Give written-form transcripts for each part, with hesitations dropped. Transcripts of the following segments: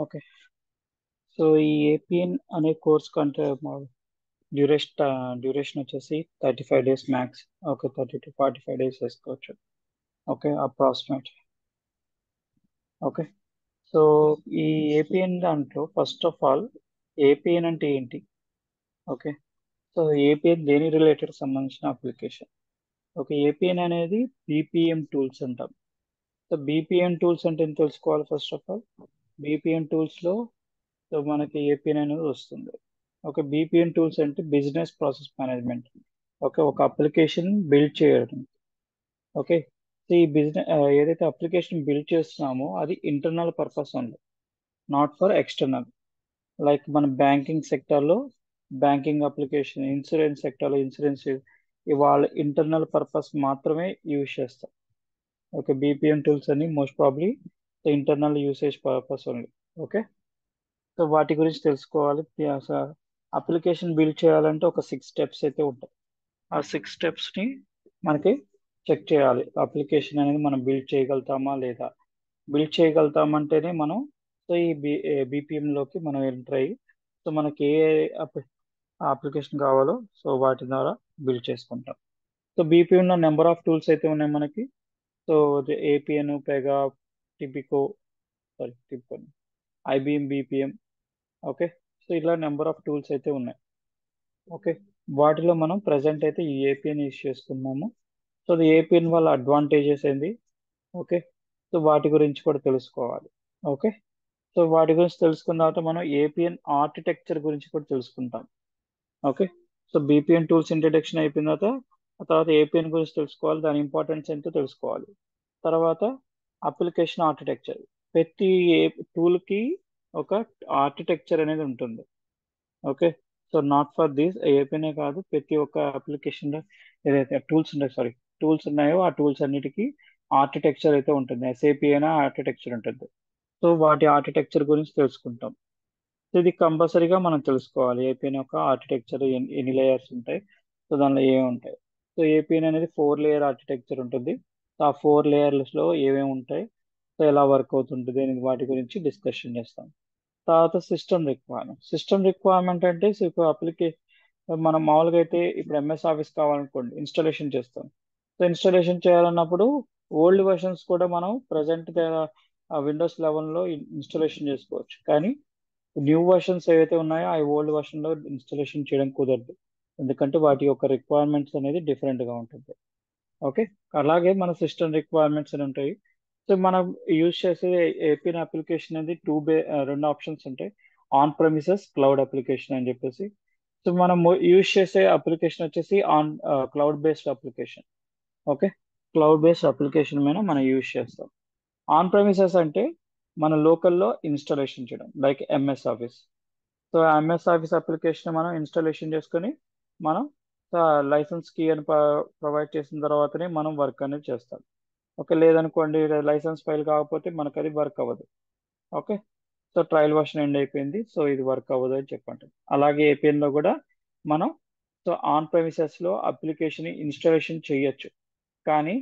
Okay. So ఈ APN అనే course కంటే డ్యూరేషన్ వచ్చేసి 35 days max. Okay, 30 to 45 days వేసుకోవచ్చు. Okay, approximate. ఓకే. సో ఈ ఏపీఎన్ దాంట్లో ఫస్ట్ ఆఫ్ ఆల్ ఏపీఎన్ అంటే ఏంటి? ఓకే. సో ఏపీఎన్ దేని రిలేటెడ్ సంబంధించిన అప్లికేషన్? ఓకే, ఏపీఎన్ అనేది బీపీఎం టూల్స్ అంటాం. సో బీపీఎం టూల్స్ అంటే ఏం తెలుసుకోవాలి first of all. BPM tools లో సో మనకి ఏపీఎన్ అనేది వస్తుంది. ఓకే, బీపీఎం టూల్స్ అంటే బిజినెస్ ప్రాసెస్ మేనేజ్మెంట్. ఓకే, ఒక అప్లికేషన్ బిల్డ్ చేయడం. ఓకే. సో ఈ బిజినెస్ ఏదైతే అప్లికేషన్ బిల్డ్ చేస్తున్నామో అది ఇంటర్నల్ పర్పస్ ఉంది, నాట్ ఫర్ ఎక్స్టర్నల్. లైక్ మన బ్యాంకింగ్ సెక్టర్లో బ్యాంకింగ్ అప్లికేషన్, ఇన్సూరెన్స్ సెక్టర్లో ఇన్సూరెన్స్, ఇవాళ ఇంటర్నల్ పర్పస్ మాత్రమే యూజ్ చేస్తాం. ఓకే, బీపీఎం టూల్స్ అని most probably internal usage purpose ఉంది. ఓకే. సో వాటి గురించి తెలుసుకోవాలి. అప్లికేషన్ బిల్డ్ చేయాలంటే ఒక 6 steps అయితే ఉంటాయి. ఆ 6 steps ని మనకి చెక్ చేయాలి. అప్లికేషన్ అనేది మనం బిల్డ్ చేయగలుగుతామా లేదా. బిల్డ్ చేయగలుగుతామంటేనే మనం సో ఈ బీపీఎం లోకి మనం ఎంటర్ అయ్యి సో మనకి ఏ అప్లికేషన్ కావాలో సో వాటి ద్వారా బిల్డ్ చేసుకుంటాం. సో బీపీఎం లో నెంబర్ ఆఫ్ టూల్స్ అయితే ఉన్నాయి మనకి. So Appian, Pega, Tibco, Tibco, IBM BPM. Okay. So ఇలా నెంబర్ ఆఫ్ టూల్స్ అయితే ఉన్నాయి. ఓకే. వాటిలో మనం ప్రజెంట్ అయితే ఈ ఏపీఎన్ యూస్ చేస్తున్నాము. సో అది ఏపీఎన్ వల్ల అడ్వాంటేజెస్ ఏంది? ఓకే. సో వాటి గురించి కూడా తెలుసుకోవాలి. ఓకే. సో వాటి గురించి తెలుసుకున్న తర్వాత మనం ఏపీఎన్ ఆర్కిటెక్చర్ గురించి కూడా తెలుసుకుంటాం. ఓకే. సో బీపీఎన్ టూల్స్ ఇంట్రడక్షన్ అయిపోయిన తర్వాత ఆ తర్వాత ఏపీఎన్ గురించి తెలుసుకోవాలి, దాని ఇంపార్టెన్స్ ఏంటో తెలుసుకోవాలి. తర్వాత అప్లికేషన్ ఆర్కిటెక్చర్. ప్రతి ఏ టూల్కి ఒక ఆర్కిటెక్చర్ అనేది ఉంటుంది. Okay. So not for this ఏపీనే కాదు, ప్రతి ఒక్క అప్లికేషన్ ఏదైతే టూల్స్ ఉన్నాయి, టూల్స్ ఉన్నాయో ఆ టూల్స్ అన్నిటికీ ఆర్కిటెక్చర్ అయితే ఉంటుంది. ఎస్ఏపి అయినా ఆర్కిటెక్చర్ ఉంటుంది. సో వాటి ఆర్కిటెక్చర్ గురించి తెలుసుకుంటాం. సో ఇది కంపల్సరీగా మనం తెలుసుకోవాలి. ఏపీఎన్ యొక్క ఆర్కిటెక్చర్ ఎన్ని లేయర్స్ ఉంటాయి, సో దానిలో ఏమి ఉంటాయి. సో ఏపీఎన్ అనేది 4 లేయర్ ఆర్కిటెక్చర్ ఉంటుంది. సో ఆ 4 లేయర్స్ లో ఏమేమి ఉంటాయి, సో ఎలా వర్క్ అవుతుంటుంది అనేది వాటి గురించి డిస్కషన్ చేస్తాం. తర్వాత సిస్టమ్ రిక్వైర్మెంట్ అంటే సో ఇప్పుడు మనం మామూలుగా అయితే ఇప్పుడు ఎంఎస్ ఆఫీస్ కావాలనుకోండి ఇన్స్టాలేషన్ చేస్తాం. సో ఇన్స్టాలేషన్ చేయాలన్నప్పుడు ఓల్డ్ వర్షన్స్ కూడా మనం ప్రజెంట్ విండోస్ 11లో ఇన్స్టాలేషన్ చేసుకోవచ్చు. కానీ న్యూ వర్షన్స్ ఏవైతే ఉన్నాయో ఆ ఓల్డ్ వర్షన్లో ఇన్స్టాలేషన్ చేయడం కుదరదు. ఎందుకంటే వాటి యొక్క రిక్వైర్మెంట్స్ అనేది డిఫరెంట్గా ఉంటుంది. ఓకే. అలాగే మన సిస్టమ్ రిక్వైర్మెంట్స్ అని ఉంటాయి. సో మనం యూజ్ చేసే ఏపీఎన్ అప్లికేషన్ అనేది రెండు ఆప్షన్స్ ఉంటాయి. ఆన్ ప్రెమిసెస్, క్లౌడ్ అప్లికేషన్ అని చెప్పేసి. సో మనం యూజ్ చేసే అప్లికేషన్ వచ్చేసి cloud based application. Okay. Cloud based application మీద మనం యూజ్ చేస్తాం. ఆన్ ప్రెమిసెస్ అంటే మన లోకల్లో ఇన్స్టాలేషన్ చేయడం, like MS office. So MS office application మనం ఇన్స్టాలేషన్ చేసుకొని మనం లైసెన్స్ కీ అని ప్రొవైడ్ చేసిన తర్వాతనే మనం వర్క్ అనేది చేస్తాం. ఓకే, లేదనుకోండి లైసెన్స్ ఫైల్ కాకపోతే మనకు అది వర్క్ అవ్వదు. Okay. So trial version end అయిపోయింది, సో ఇది వర్క్ అవ్వదు అని చెప్పండి. అలాగే ఏపీఎన్ లో కూడా మనం సో ఆన్ ప్రెమిసెస్ లో అప్లికేషన్ ఇన్స్టాలేషన్ చేయొచ్చు. కానీ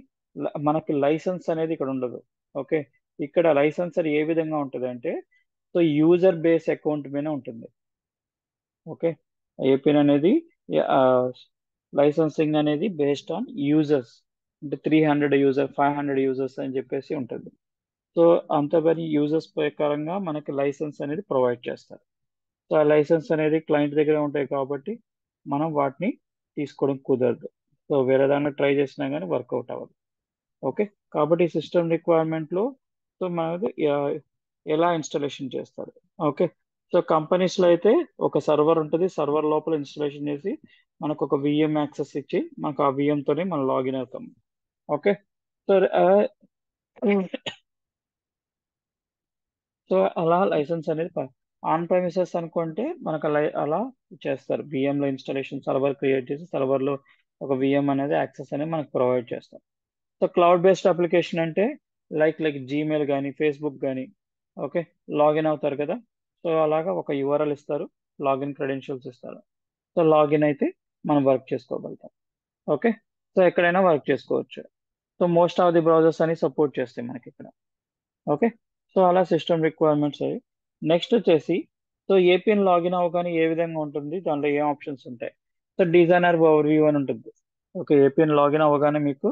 మనకి లైసెన్స్ అనేది ఇక్కడ ఉండదు. ఓకే. ఇక్కడ లైసెన్స్ అది ఏ విధంగా ఉంటుంది అంటే సో యూజర్ బేస్ అకౌంట్ మీద ఉంటుంది. ఓకే. ఏపీఎన్ అనేది లైసెన్సింగ్ అనేది బేస్డ్ ఆన్ యూజర్స్. అంటే 300 యూజర్, 500 యూజర్స్ అని చెప్పేసి ఉంటుంది. సో అంత పని యూజర్స్ ప్రకారంగా మనకి లైసెన్స్ అనేది ప్రొవైడ్ చేస్తారు. సో ఆ లైసెన్స్ అనేది క్లయింట్ దగ్గర ఉంటాయి కాబట్టి మనం వాటిని తీసుకోవడం కుదరదు. సో వేరే దాన్ని ట్రై చేసినా కానీ వర్కౌట్ అవ్వదు. ఓకే. కాబట్టి సిస్టమ్ రిక్వైర్మెంట్లో సో మనది ఎలా ఇన్స్టాలేషన్ చేస్తారు. ఓకే. సో కంపెనీస్లో అయితే ఒక సర్వర్ ఉంటుంది, సర్వర్ లోపల ఇన్స్టాలేషన్ చేసి మనకు ఒక విఎం యాక్సెస్ ఇచ్చి మనకు ఆ VM తోనే మనం లాగిన్ అవుతాం. ఓకే. సో సో అలా లైసెన్స్ అనేది ఆన్ ప్రెమిసెస్ అనుకుంటే మనకు అలా చేస్తారు. VM లో ఇన్స్టాలేషన్ సర్వర్ క్రియేట్ చేసి సర్వర్ లో ఒక VM అనేది యాక్సెస్ అనేది మనకు ప్రొవైడ్ చేస్తారు. సో క్లౌడ్ బేస్డ్ అప్లికేషన్ అంటే లైక్ జీమెయిల్ కానీ ఫేస్బుక్ కానీ. ఓకే. లాగిన్ అవుతారు కదా. సో అలాగా ఒక యూఆర్ఎల్ ఇస్తారు, లాగిన్ క్రెడెన్షియల్స్ ఇస్తారు. సో లాగిన్ అయితే మనం వర్క్ చేసుకోగలుగుతాం. ఓకే. సో ఎక్కడైనా వర్క్ చేసుకోవచ్చు. So most of the browsers అని సపోర్ట్ చేస్తాయి మనకి ఇక్కడ. ఓకే. సో అలా సిస్టమ్ రిక్వైర్మెంట్స్ అవి. నెక్స్ట్ వచ్చేసి సో ఏపీఎన్ లాగిన్ అవ్వగానే ఏ విధంగా ఉంటుంది, దాంట్లో ఏం ఆప్షన్స్ ఉంటాయి. సో డిజైనర్ ఓవర్ వ్యూ అని ఉంటుంది. ఓకే, ఏపీఎన్ లాగిన్ అవ్వగానే మీకు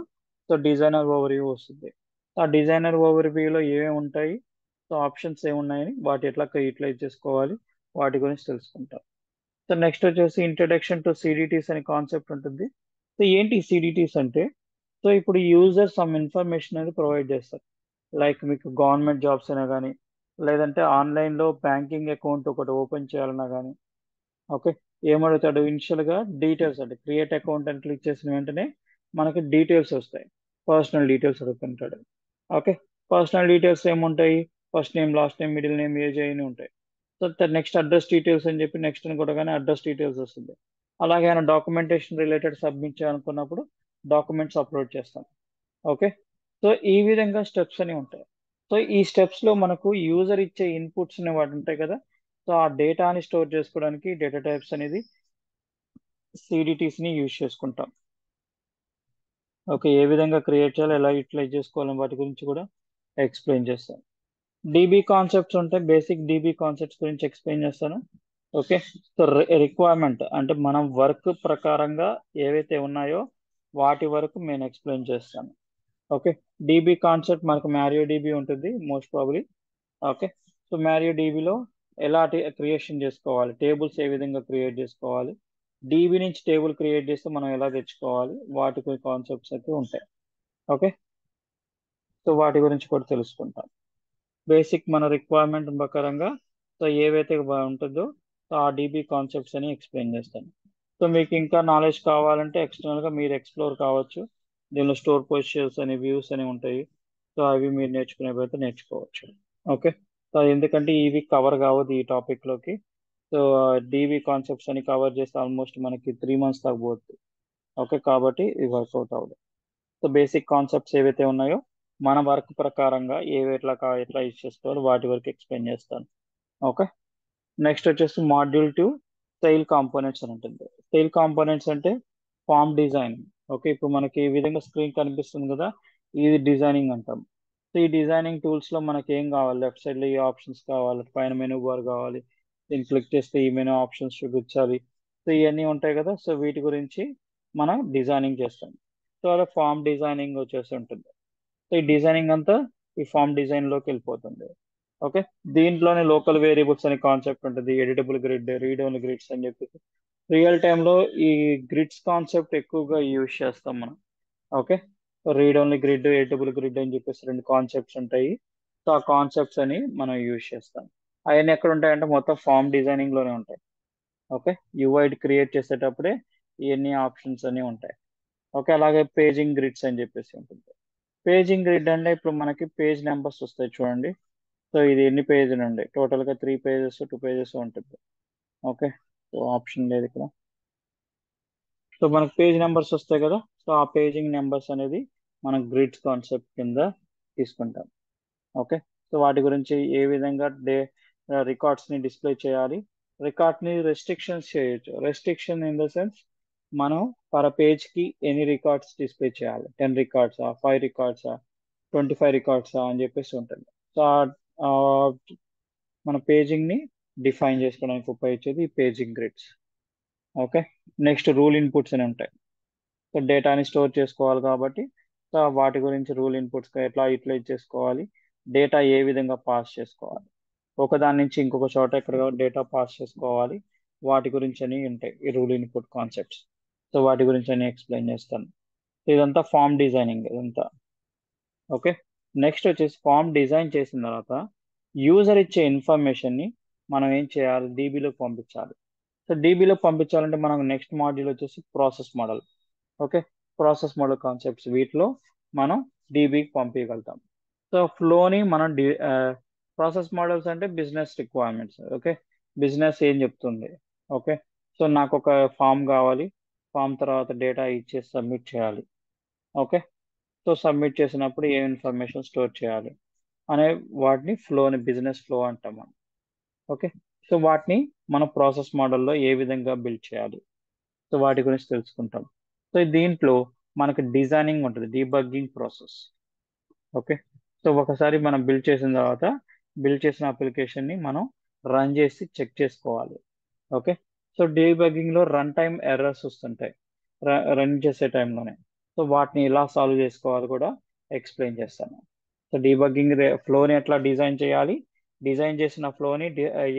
సో డిజైనర్ ఓవర్ వ్యూ వస్తుంది. ఆ డిజైనర్ ఓవర్ వ్యూలో ఏమేమి ఉంటాయి, సో ఆప్షన్స్ ఏమున్నాయని, వాటి ఎట్లా యూటిలైజ్ చేసుకోవాలి, వాటి గురించి తెలుసుకుంటాం. సో నెక్స్ట్ వచ్చేసి ఇంట్రడక్షన్ టు సిడిటీస్ అనే కాన్సెప్ట్ ఉంటుంది. సో ఏంటి సిడిటీస్ అంటే, సో ఇప్పుడు యూజర్ సమ్ ఇన్ఫర్మేషన్ అనేది ప్రొవైడ్ చేస్తారు. లైక్ మీకు గవర్నమెంట్ జాబ్స్ అయినా కానీ, లేదంటే ఆన్లైన్లో బ్యాంకింగ్ అకౌంట్ ఒకటి ఓపెన్ చేయాలన్నా కానీ, ఓకే, ఏమడుగుతాడు ఇనిషియల్గా డీటెయిల్స్, అంటే క్రియేట్ అకౌంట్ అని క్లిక్ చేసిన వెంటనే మనకి డీటెయిల్స్ వస్తాయి. పర్సనల్ డీటెయిల్స్ అడుగుతుంటాడు. ఓకే, పర్సనల్ డీటెయిల్స్ ఏముంటాయి, first name, last name, middle name, age అయినా ఉంటాయి. సో నెక్స్ట్ అడ్రస్ డీటెయిల్స్ అని చెప్పి నెక్స్ట్ అని కొట్టగానే అడ్రస్ డీటెయిల్స్ వస్తుంది. అలాగే ఆయన డాక్యుమెంటేషన్ రిలేటెడ్ సబ్మిట్ చేయాలనుకున్నప్పుడు డాక్యుమెంట్స్ అప్లోడ్ చేస్తాం. ఓకే, సో ఈ విధంగా స్టెప్స్ అని ఉంటాయి. సో ఈ స్టెప్స్ లో మనకు యూజర్ ఇచ్చే ఇన్పుట్స్ అనే వాటి ఉంటాయి కదా. సో ఆ డేటాని స్టోర్ చేసుకోవడానికి డేటా టైప్స్ అనేది సిడిటీస్ ని యూజ్ చేసుకుంటాం. ఓకే, ఏ విధంగా క్రియేట్ చేయాలి, ఎలా యూటిలైజ్ చేసుకోవాలని వాటి గురించి కూడా ఎక్స్ప్లెయిన్ చేస్తాను. డిబి కాన్సెప్ట్స్ ఉంటాయి, బేసిక్ డిబి కాన్సెప్ట్స్ గురించి ఎక్స్ప్లెయిన్ చేస్తాను. ఓకే, సో రిక్వైర్మెంట్ అంటే మనం వర్క్ ప్రకారంగా ఏవైతే ఉన్నాయో వాటి వరకు నేను ఎక్స్ప్లెయిన్ చేస్తాను. ఓకే, డిబి కాన్సెప్ట్ మనకు మ్యారియో డిబి ఉంటుంది most probably. Okay, so MariaDB డిబిలో ఎలాంటి క్రియేషన్ చేసుకోవాలి, టేబుల్స్ ఏ విధంగా క్రియేట్ చేసుకోవాలి, డిబి నుంచి టేబుల్ క్రియేట్ చేస్తే మనం ఎలా తెచ్చుకోవాలి, వాటి కాన్సెప్ట్స్ అయితే ఉంటాయి. ఓకే, సో వాటి గురించి కూడా తెలుసుకుంటాం. బేసిక్ మన రిక్వైర్మెంట్ ప్రకారంగా సో ఏవైతే ఉంటుందో సో ఆ డిబి కాన్సెప్ట్స్ అని ఎక్స్ప్లెయిన్ చేస్తాను. సో మీకు ఇంకా నాలెడ్జ్ కావాలంటే ఎక్స్టర్నల్గా మీరు ఎక్స్ప్లోర్ కావచ్చు. దీనిలో స్టోర్ పొజిషన్స్ అని, వ్యూస్ అని ఉంటాయి. సో అవి మీరు నేర్చుకునేవైతే నేర్చుకోవచ్చు. ఓకే, సో ఎందుకంటే ఇవి కవర్ కావద్దు ఈ టాపిక్లోకి. సో డివి కాన్సెప్ట్స్ అని కవర్ చేస్తే ఆల్మోస్ట్ మనకి 3 months దాకా పోతుంది. ఓకే, కాబట్టి ఇది వర్కౌట్ అవ్వదు. సో బేసిక్ కాన్సెప్ట్స్ ఏవైతే ఉన్నాయో మన వర్క్ ప్రకారంగా ఏవి ఎట్లా యూజ్ చేసుకోవాలో వాటి వరకు ఎక్స్ప్లెయిన్ చేస్తాను. ఓకే, నెక్స్ట్ వచ్చేసి మాడ్యూల్ 2 స్టైల్ కాంపోనెంట్స్ అని ఉంటుంది. స్టైల్ కాంపోనెంట్స్ అంటే ఫామ్ డిజైన్. ఓకే, ఇప్పుడు మనకి ఈ విధంగా స్క్రీన్ కనిపిస్తుంది కదా, ఇది డిజైనింగ్ అంటాం. సో ఈ డిజైనింగ్ టూల్స్ లో మనకి ఏం కావాలి, లెఫ్ట్ సైడ్ లో ఈ ఆప్షన్స్ కావాలి, పైన మెనూ బార్ కావాలి, దీన్ని క్లిక్ చేస్తే ఈ మెనూ ఆప్షన్స్ చూపించాలి. సో ఇవన్నీ ఉంటాయి కదా, సో వీటి గురించి మనం డిజైనింగ్ చేస్తాం. సో అలా ఫామ్ డిజైనింగ్ వచ్చేసి ఉంటుంది. సో ఈ డిజైనింగ్ అంతా ఈ ఫామ్ డిజైన్ లోకి వెళ్ళిపోతుంది. ఓకే, దీంట్లోనే లోకల్ వేరియబుల్స్ అనే కాన్సెప్ట్ ఉంటుంది, editable grid, read only grids అని చెప్పేసి. రియల్ టైంలో ఈ గ్రిడ్స్ కాన్సెప్ట్ ఎక్కువగా యూజ్ చేస్తాం మనం. Okay, read only grid, editable grid అని చెప్పేసి 2 కాన్సెప్ట్స్ ఉంటాయి. సో ఆ కాన్సెప్ట్స్ అని మనం యూజ్ చేస్తాం. అవన్నీ ఎక్కడ ఉంటాయంటే మొత్తం ఫామ్ డిజైనింగ్ లోనే ఉంటాయి. ఓకే, యూఐడి క్రియేట్ చేసేటప్పుడే ఇవన్నీ ఆప్షన్స్ అన్ని ఉంటాయి. ఓకే, అలాగే పేజింగ్ గ్రిడ్స్ అని చెప్పేసి ఉంటుంది. పేజింగ్ గ్రిడ్ అంటే ఇప్పుడు మనకి పేజ్ నెంబర్స్ వస్తాయి చూడండి. సో ఇది ఎన్ని పేజీలు ఉండే, టోటల్గా 3 pages 2 pages ఉంటుంది. ఓకే, సో ఆప్షన్ లేదు ఇక్కడ. సో మనకు పేజ్ నెంబర్స్ వస్తాయి కదా, సో ఆ పేజింగ్ నెంబర్స్ అనేది మనం గ్రిడ్స్ కాన్సెప్ట్ కింద తీసుకుంటాం. ఓకే, సో వాటి గురించి ఏ విధంగా రికార్డ్స్ని డిస్ప్లే చేయాలి, రికార్డ్ని రెస్ట్రిక్షన్స్ చేయొచ్చు. రెస్ట్రిక్షన్ ఇన్ ద సెన్స్ మనం పర్ పేజ్కి ఎన్ని రికార్డ్స్ డిస్ప్లే చేయాలి, 10 రికార్డ్సా, 5 రికార్డ్సా, 25 రికార్డ్సా అని చెప్పేసి ఉంటుంది. సో మన పేజింగ్ని డిఫైన్ చేసుకోవడానికి ఉపయోగించేది ఈ paging grids. Okay, next rule inputs అని ఉంటాయి. సో డేటాని స్టోర్ చేసుకోవాలి కాబట్టి సో వాటి గురించి రూల్ ఇన్పుట్స్ ఎట్లా యూటిలైజ్ చేసుకోవాలి, డేటా ఏ విధంగా పాస్ చేసుకోవాలి, ఒకదాని నుంచి ఇంకొక చోట ఎక్కడ డేటా పాస్ చేసుకోవాలి, వాటి గురించి అని ఉంటాయి ఈ రూల్ ఇన్పుట్ కాన్సెప్ట్స్. సో వాటి గురించి అని ఎక్స్ప్లెయిన్ చేస్తాను. ఇదంతా ఫామ్ డిజైనింగ్ ఇదంతా. ఓకే, నెక్స్ట్ వచ్చేసి ఫామ్ డిజైన్ చేసిన తర్వాత యూజర్ ఇచ్చే ఇన్ఫర్మేషన్ని మనం ఏం చేయాలి, డీబీలోకి పంపించాలి. సో డీబీలో పంపించాలంటే మనకు నెక్స్ట్ మాడ్యూల్ వచ్చేసి process model. Okay, process model concepts వీటిలో మనం డీబీకి పంపించగలుగుతాం. సో ఫ్లోని మనం ప్రాసెస్ మోడల్స్ అంటే బిజినెస్ రిక్వైర్మెంట్స్. ఓకే, బిజినెస్ ఏం చెప్తుంది. ఓకే, సో నాకు ఒక ఫామ్ కావాలి, ఫామ్ తర్వాత డేటా ఇచ్చేసి సబ్మిట్ చేయాలి. ఓకే, సో సబ్మిట్ చేసినప్పుడు ఏ ఇన్ఫర్మేషన్ స్టోర్ చేయాలి అనే వాటిని ఫ్లోని బిజినెస్ ఫ్లో అంటాం మనం. ఓకే, సో వాటిని మన ప్రాసెస్ మోడల్లో ఏ విధంగా బిల్డ్ చేయాలి, సో వాటి గురించి తెలుసుకుంటాం. సో దీంట్లో మనకు డిజైనింగ్ ఉంటుంది, డీబగ్గింగ్ ప్రాసెస్. ఓకే, సో ఒకసారి మనం బిల్డ్ చేసిన తర్వాత బిల్డ్ చేసిన అప్లికేషన్ని మనం రన్ చేసి చెక్ చేసుకోవాలి. ఓకే. సో డీబగ్గింగ్లో రన్ టైమ్ ఎర్రర్స్ వస్తుంటాయి రన్ చేసే టైంలోనే. సో వాటిని ఎలా సాల్వ్ చేసుకోవాలి కూడా ఎక్స్ప్లెయిన్ చేస్తాను. సో డీబగ్గింగ్ ఫ్లోని ఎట్లా డిజైన్ చేయాలి, డిజైన్ చేసిన ఫ్లోని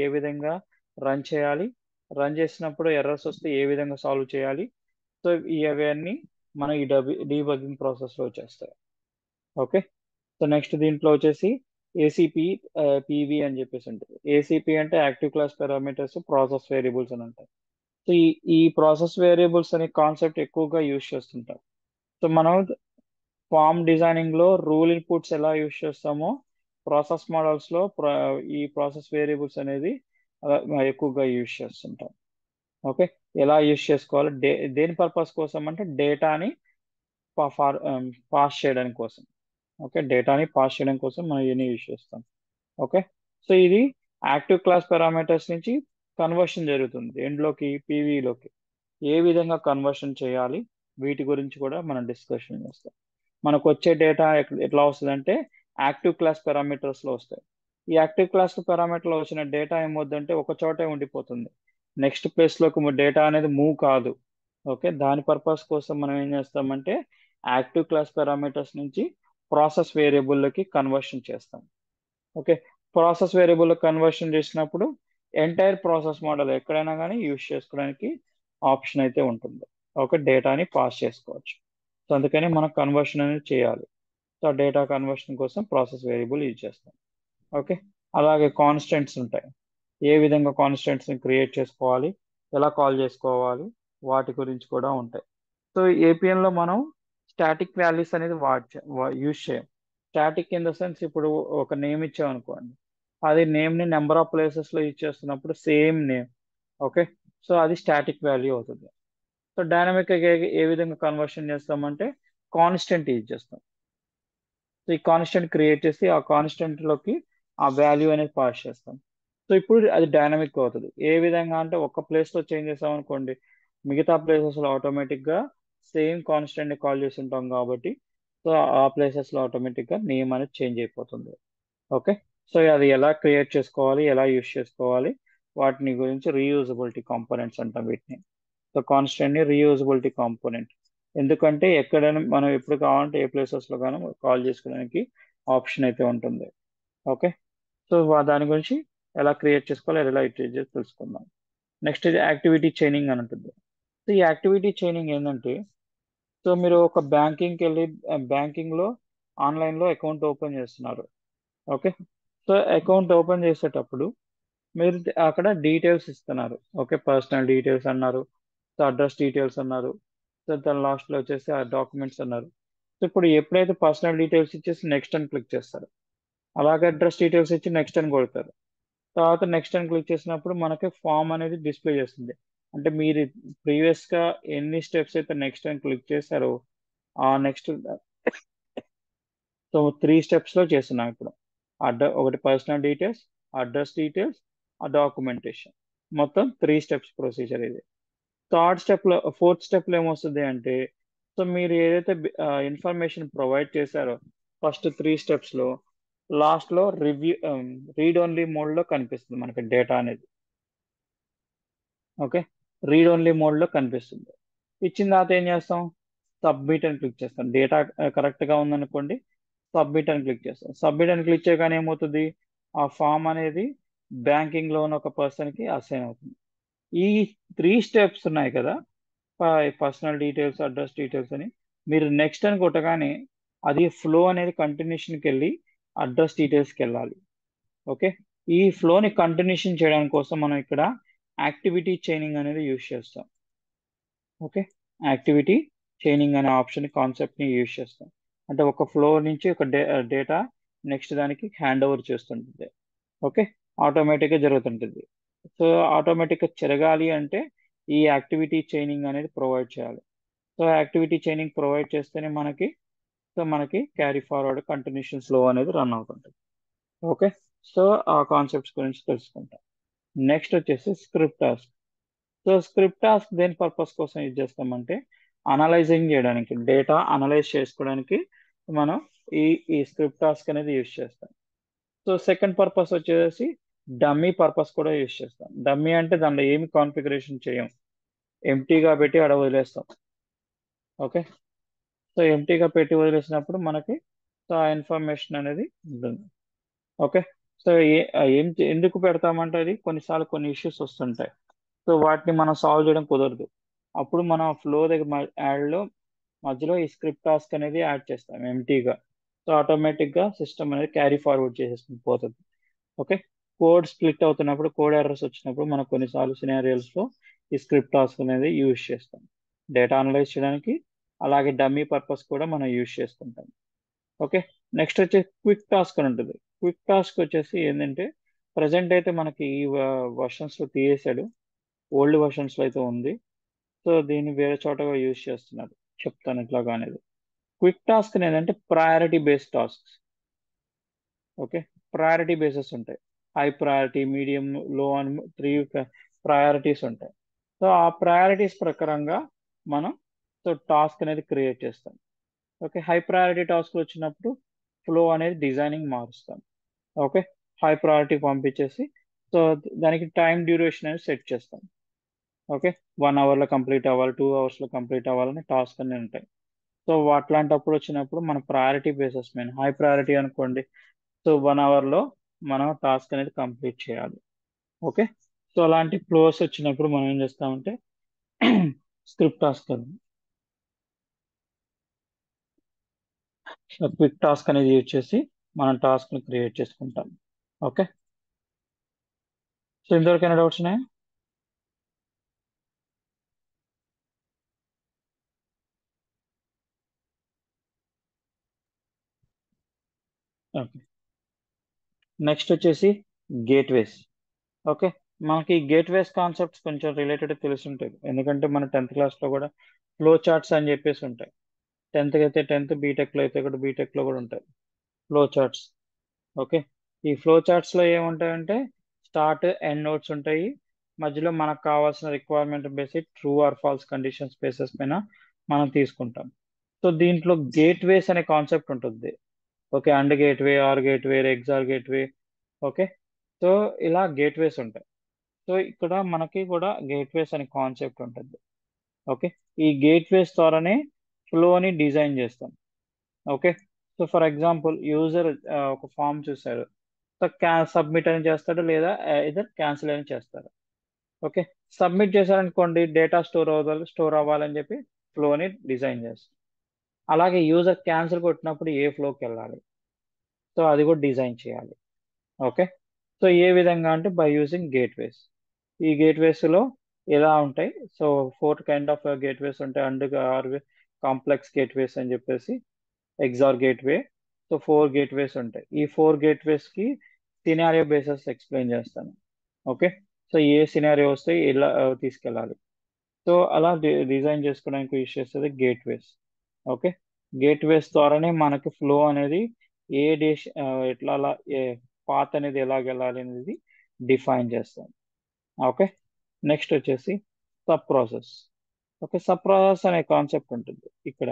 ఏ విధంగా రన్ చేయాలి, రన్ చేసినప్పుడు ఎర్రర్స్ వస్తే ఏ విధంగా సాల్వ్ చేయాలి. సో ఇవన్నీ మనం ఈ డీబగ్గింగ్ ప్రాసెస్లో వచ్చేస్తాయి. ఓకే. సో నెక్స్ట్ దీంట్లో వచ్చేసి ఏసీపీ పీవీ అని చెప్పేసి ఉంటుంది. ఏసీపీ అంటే active class parameters process variables అని అంటారు. సో ఈ ప్రాసెస్ వేరియబుల్స్ అనే కాన్సెప్ట్ ఎక్కువగా యూజ్ చేస్తుంటాం. సో మనం ఫామ్ డిజైనింగ్ లో రూల్ ఇన్పుట్స్ ఎలా యూజ్ చేస్తామో ప్రాసెస్ మోడల్స్ లో ఈ ప్రాసెస్ వేరియబుల్స్ అనేది ఎక్కువగా యూజ్ చేస్తుంటాం. ఓకే. ఎలా యూజ్ చేసుకోవాలి, దేని పర్పస్ కోసం అంటే డేటాని పాస్ చేయడానికి కోసం. ఓకే. డేటాని పాస్ చేయడం కోసం మనం ఇవన్నీ యూజ్ చేస్తాం. ఓకే. సో ఇది యాక్టివ్ క్లాస్ పారామీటర్స్ నుంచి కన్వర్షన్ జరుగుతుంది ఎండ్లోకి పీవీలోకి. ఏ విధంగా కన్వర్షన్ చేయాలి వీటి గురించి కూడా మనం డిస్కషన్ చేస్తాం. మనకు వచ్చే డేటా ఎట్లా వస్తుందంటే యాక్టివ్ క్లాస్ పారామీటర్స్ లో వస్తాయి. ఈ యాక్టివ్ క్లాస్ పారామీటర్ లో వచ్చిన డేటా ఏమవుతుందంటే ఒక చోటే ఉండిపోతుంది. నెక్స్ట్ ప్లేస్ లోకి డేటా అనేది మూవ్ కాదు. ఓకే. దాని పర్పస్ కోసం మనం ఏం చేస్తామంటే యాక్టివ్ క్లాస్ పారామీటర్స్ నుంచి ప్రాసెస్ వేరియబుల్లోకి కన్వర్షన్ చేస్తాం. ఓకే. ప్రాసెస్ వేరియబుల్ కన్వర్షన్ చేసినప్పుడు ఎంటైర్ ప్రాసెస్ మోడల్ ఎక్కడైనా కానీ యూజ్ చేసుకోవడానికి ఆప్షన్ అయితే ఉంటుంది. ఓకే. డేటాని పాస్ చేసుకోవచ్చు. సో అందుకని మనం కన్వర్షన్ అనేది చేయాలి. సో డేటా కన్వర్షన్ కోసం ప్రాసెస్ వేరియబుల్ యూజ్ చేస్తాం. ఓకే. అలాగే కాన్స్టెంట్స్ ఉంటాయి. ఏ విధంగా కాన్స్టెంట్స్ ని క్రియేట్ చేసుకోవాలి, ఎలా కాల్ చేసుకోవాలి, వాటి గురించి కూడా ఉంటాయి. సో ఏపీఎన్ లో మనం స్టాటిక్ వాల్యూస్ అనేది యూజ్ చేయం. స్టాటిక్ ఇన్ ద సెన్స్ ఇప్పుడు ఒక నేమ్ ఇచ్చాం అనుకోండి, అది నేమ్ ని నెంబర్ ఆఫ్ ప్లేసెస్ లో యూజ్ చేస్తున్నప్పుడు సేమ్ నేమ్. ఓకే. సో అది స్టాటిక్ వాల్యూ అవుతుంది. సో డైనమిక్ ఏ విధంగా కన్వర్షన్ చేస్తామంటే కాన్స్టెంట్ యూజ్ చేస్తాం. సో ఈ కాన్స్టెంట్ క్రియేట్ చేసి ఆ కాన్స్టెంట్ లోకి ఆ వాల్యూ అనేది పాస్ చేస్తాం. సో ఇప్పుడు అది డైనమిక్ అవుతుంది. ఏ విధంగా అంటే ఒక ప్లేస్ లో చేంజ్ చేసాం అనుకోండి, మిగతా ప్లేసెస్ లో ఆటోమేటిక్ గా సేమ్ కాన్స్టెంట్ ని కాల్ చేసి ఉంటాం కాబట్టి సో ఆ ప్లేసెస్ లో ఆటోమేటిక్ గా నేమ్ అనేది చేంజ్ అయిపోతుంది. ఓకే. సో అది ఎలా క్రియేట్ చేసుకోవాలి, ఎలా యూస్ చేసుకోవాలి, వాటిని గురించి రీయూజబిలిటీ కాంపోనెంట్స్ అంటాం వీటిని. సో కాన్స్టెంట్ ని రీయూజబిలిటీ కాంపోనెంట్. ఎందుకంటే ఎక్కడైనా మనం ఎప్పుడు కావాలంటే ఏ ప్లేసెస్ లో కానీ కాల్ చేసుకోవడానికి ఆప్షన్ అయితే ఉంటుంది. ఓకే. సో దాని గురించి ఎలా క్రియేట్ చేసుకోవాలి, ఎలా యూటిలైజ్ చేసి తెలుసుకుందాం. నెక్స్ట్ ఇది యాక్టివిటీ చైనింగ్ అని ఉంటుంది. సో ఈ యాక్టివిటీ చైనింగ్ ఏంటంటే, సో మీరు ఒక బ్యాంకింగ్కి వెళ్ళి బ్యాంకింగ్ లో ఆన్లైన్ లో అకౌంట్ ఓపెన్ చేస్తున్నారు. ఓకే. సో అకౌంట్ ఓపెన్ చేసేటప్పుడు మీరు అక్కడ డీటెయిల్స్ ఇస్తున్నారు. ఓకే. పర్సనల్ డీటెయిల్స్ అన్నారు, సో అడ్రస్ డీటెయిల్స్ అన్నారు, సో దాని లాస్ట్ లో వచ్చేసి ఆ డాక్యుమెంట్స్ అన్నారు. సో ఇప్పుడు ఎప్పుడైతే పర్సనల్ డీటెయిల్స్ ఇచ్చేసి నెక్స్ట్ అని క్లిక్ చేస్తారు, అలాగే అడ్రస్ డీటెయిల్స్ ఇచ్చి నెక్స్ట్ అని కొడతారు. తర్వాత నెక్స్ట్ అని క్లిక్ చేసినప్పుడు మనకి ఫామ్ అనేది డిస్ప్లే చేస్తుంది. అంటే మీరు ప్రీవియస్ గా ఎన్ని స్టెప్స్ అయితే నెక్స్ట్ అని క్లిక్ చేశారో ఆ నెక్స్ట్, సో 3 స్టెప్స్ లో చేస్తున్నాం ఇప్పుడు. ఒకటి పర్సనల్ డీటెయిల్స్, అడ్రస్ డీటెయిల్స్, ఆ డాక్యుమెంటేషన్, మొత్తం 3 స్టెప్స్ ప్రొసీజర్ ఇది. ఫోర్త్ స్టెప్ లో ఏమొస్తుంది అంటే, సో మీరు ఏదైతే ఇన్ఫర్మేషన్ ప్రొవైడ్ చేశారో ఫస్ట్ 3 స్టెప్స్ లో, లాస్ట్ లో రీడ్ ఓన్లీ మోడ్ లో కనిపిస్తుంది మనకి డేటా అనేది. ఓకే. రీడ్ ఓన్లీ మోడ్ లో కనిపిస్తుంది. ఇచ్చిన తర్వాత ఏం చేస్తాం, సబ్మిట్ అని క్లిక్ చేస్తాం. డేటా కరెక్ట్ గా ఉందనుకోండి, సబ్మిట్ అని క్లిక్ చేస్తాం. సబ్మిట్ అని క్లిక్ చేయగానే ఏమవుతుంది, ఆ ఫామ్ అనేది బ్యాంకింగ్ లో ఉన్న ఒక పర్సన్ కి అసైన్ అవుతుంది. ఈ 3 స్టెప్స్ ఉన్నాయి కదా, పర్సనల్ డీటెయిల్స్, అడ్రస్ డీటెయిల్స్ అని, మీరు నెక్స్ట్ అని కొట్టగానే అది ఫ్లో అనేది కంటిన్యూషన్కి వెళ్ళి అడ్రస్ డీటెయిల్స్కి వెళ్ళాలి. ఓకే. ఈ ఫ్లోని కంటిన్యూషన్ చేయడానికి కోసం మనం ఇక్కడ యాక్టివిటీ చైనింగ్ అనేది యూజ్ చేస్తాం. ఓకే. యాక్టివిటీ చైనింగ్ అనే ఆప్షన్ కాన్సెప్ట్ ని యూజ్ చేస్తాం. అంటే ఒక ఫ్లో నుంచి ఒక డేటా నెక్స్ట్ దానికి హ్యాండ్ ఓవర్ చేస్తుంటుంది. ఓకే. ఆటోమేటిక్గా జరుగుతుంటుంది. సో ఆటోమేటిక్గా జరగాలి అంటే ఈ యాక్టివిటీ చైనింగ్ అనేది ప్రొవైడ్ చేయాలి. సో యాక్టివిటీ చైనింగ్ ప్రొవైడ్ చేస్తేనే మనకి క్యారీ ఫార్వర్డ్ కంటిన్యూషన్ ఫ్లో అనేది రన్ అవుతుంటుంది. ఓకే. సో ఆ కాన్సెప్ట్స్ గురించి తెలుసుకుంటాం. నెక్స్ట్ వచ్చేసి script task. So script task దేని పర్పస్ కోసం యూజ్ చేస్తామంటే అనలైజింగ్ చేయడానికి, డేటా అనలైజ్ చేసుకోవడానికి మనం ఈ ఈ స్క్రిప్ట్ టాస్క్ అనేది యూజ్ చేస్తాం. సో సెకండ్ పర్పస్ వచ్చేసి డమ్మీ పర్పస్ కూడా యూజ్ చేస్తాం. డమ్మీ అంటే దానిలో ఏమి కాన్ఫిగరేషన్ చేయం, ఎంటీగా పెట్టి ఆడ వదిలేస్తాం. ఓకే, సో ఎంటీగా పెట్టి వదిలేసినప్పుడు మనకి సో ఆ ఇన్ఫర్మేషన్ అనేది ఉంటుంది. ఓకే, సో ఎందుకు పెడతామంటే అది కొన్నిసార్లు కొన్ని ఇష్యూస్ వస్తుంటాయి. సో వాటిని మనం సాల్వ్ చేయడం కుదరదు. అప్పుడు మనం ఫ్లో దగ్గర యాడ్లో మధ్యలో ఈ స్క్రిప్ట్ టాస్క్ అనేది యాడ్ చేస్తాం ఎంటీగా. సో ఆటోమేటిక్గా సిస్టమ్ అనేది క్యారీ ఫార్వర్డ్ చేసేసుకుని పోతుంది. ఓకే, కోడ్ స్ప్లిట్ అవుతున్నప్పుడు, కోడ్ ఎర్రర్స్ వచ్చినప్పుడు మనం కొన్నిసార్లు సినారియోస్లో ఈ స్క్రిప్ట్ టాస్క్ అనేది యూజ్ చేస్తాం డేటా అనలైజ్ చేయడానికి. అలాగే డమ్మీ పర్పస్ కూడా మనం యూజ్ చేసుకుంటాం. ఓకే, నెక్స్ట్ వచ్చేసి క్విక్ టాస్క్ అని ఉంటుంది. క్విక్ టాస్క్ వచ్చేసి ఏంటంటే ప్రజెంట్ అయితే మనకి ఈ వర్షన్స్లో తీసేశాడు, ఓల్డ్ వర్షన్స్లో అయితే ఉంది. సో దీన్ని వేరే చోటగా యూజ్ చేస్తున్నారు, చెప్తాను ఎట్లాగా అనేది. క్విక్ టాస్క్ ఏంటంటే priority based task. Okay, priority bases ఉంటాయి, హై ప్రయారిటీ, మీడియం, లో అని 3 ప్రయారిటీస్ ఉంటాయి. సో ఆ ప్రయారిటీస్ ప్రకారంగా మనం సో టాస్క్ అనేది క్రియేట్ చేస్తాం. ఓకే, హై ప్రయారిటీ టాస్క్ వచ్చినప్పుడు ఫ్లో అనేది డిజైనింగ్ మారుస్తాం. ఓకే, హై ప్రయారిటీ పంపించేసి సో దానికి టైం డ్యూరేషన్ అనేది సెట్ చేస్తాం. ఓకే, 1 అవర్లో కంప్లీట్ అవ్వాలి, 2 అవర్స్లో కంప్లీట్ అవ్వాలని టాస్క్ అన్నీ ఉంటాయి. సో అట్లాంటప్పుడు వచ్చినప్పుడు మన ప్రయారిటీ బేసెస్ మీద హై ప్రయారిటీ అనుకోండి, సో 1 అవర్లో మనం టాస్క్ అనేది కంప్లీట్ చేయాలి. ఓకే, సో అలాంటి ఫ్లోస్ వచ్చినప్పుడు మనం ఏం చేస్తామంటే స్క్రిప్ట్ టాస్క్ క్విక్ టాస్క్ అనేది యూజ్ చేసి మనం టాస్క్ని క్రియేట్ చేసుకుంటాం. ఓకే, సో ఇంతవరకైనా డౌట్స్ ఉన్నాయా? ఓకే, నెక్స్ట్ వచ్చేసి గేట్వేస్. ఓకే, మనకి గేట్వేస్ కాన్సెప్ట్స్ కొంచెం రిలేటెడ్ తెలిసి ఉంటుంది, ఎందుకంటే మన 10th క్లాస్లో కూడా ఫ్లో చార్ట్స్ అని చెప్పేసి ఉంటాయి. 10th అయితే 10th, బీటెక్లో అయితే కూడా బీటెక్లో కూడా ఉంటాయి ఫ్లో చార్ట్స్. ఓకే, ఈ ఫ్లో చార్ట్స్లో ఏముంటాయంటే స్టార్ట్ ఎండ్ నోట్స్ ఉంటాయి, మధ్యలో మనకు కావాల్సిన requirement basic true or false conditions bases పైన మనం తీసుకుంటాం. సో దీంట్లో గేట్వేస్ అనే కాన్సెప్ట్ ఉంటుంది. Okay, and gateway, or gateway, XOR gateway. Okay, so ఇలా గేట్వేస్ ఉంటాయి. సో ఇక్కడ మనకి కూడా గేట్వేస్ అనే కాన్సెప్ట్ ఉంటుంది. ఓకే, ఈ గేట్వేస్ ద్వారానే ఫ్లోని డిజైన్ చేస్తాం. Okay, so for example user ఒక ఫామ్ చూసారు, సో సబ్మిట్ అని చేస్తాడు, లేదా ఇదర్ క్యాన్సిల్ అని చేస్తారు. ఓకే, సబ్మిట్ చేశారనుకోండి, డేటా స్టోర్ అవ్వాలని చెప్పి ఫ్లోని డిజైన్ చేస్తాం. అలాగే యూజర్ క్యాన్సిల్ కొట్టినప్పుడు ఏ ఫ్లోకి వెళ్ళాలి, సో అది కూడా డిజైన్ చేయాలి. ఓకే, సో ఏ విధంగా అంటే బై యూజింగ్ గేట్వేస్. ఈ గేట్వేస్లో ఎలా ఉంటాయి, సో 4 కైండ్ ఆఫ్ గేట్వేస్ ఉంటాయి. అండ్ ఆర్ కాంప్లెక్స్ గేట్వేస్ అని చెప్పేసి, ఎగ్జార్ గేట్వే. సో 4 గేట్వేస్ ఉంటాయి. ఈ 4 గేట్వేస్కి సినారియో బేసెస్ ఎక్స్ప్లెయిన్ చేస్తాను. ఓకే, సో ఏ సినారియో వస్తే ఎలా తీసుకెళ్ళాలి, సో అలా డిజైన్ చేసుకోవడానికి యూస్ చేస్తుంది గేట్వేస్. ఓకే, గేట్వేస్ ద్వారానే మనకి ఫ్లో అనేది ఏ డేష్ ఎట్లా అలా ఏ పాత్ అనేది ఎలాగ వెళ్ళాలి అనేది డిఫైన్ చేస్తాం. ఓకే, నెక్స్ట్ వచ్చేసి sub process. Okay, sub process అనే కాన్సెప్ట్ ఉంటుంది ఇక్కడ.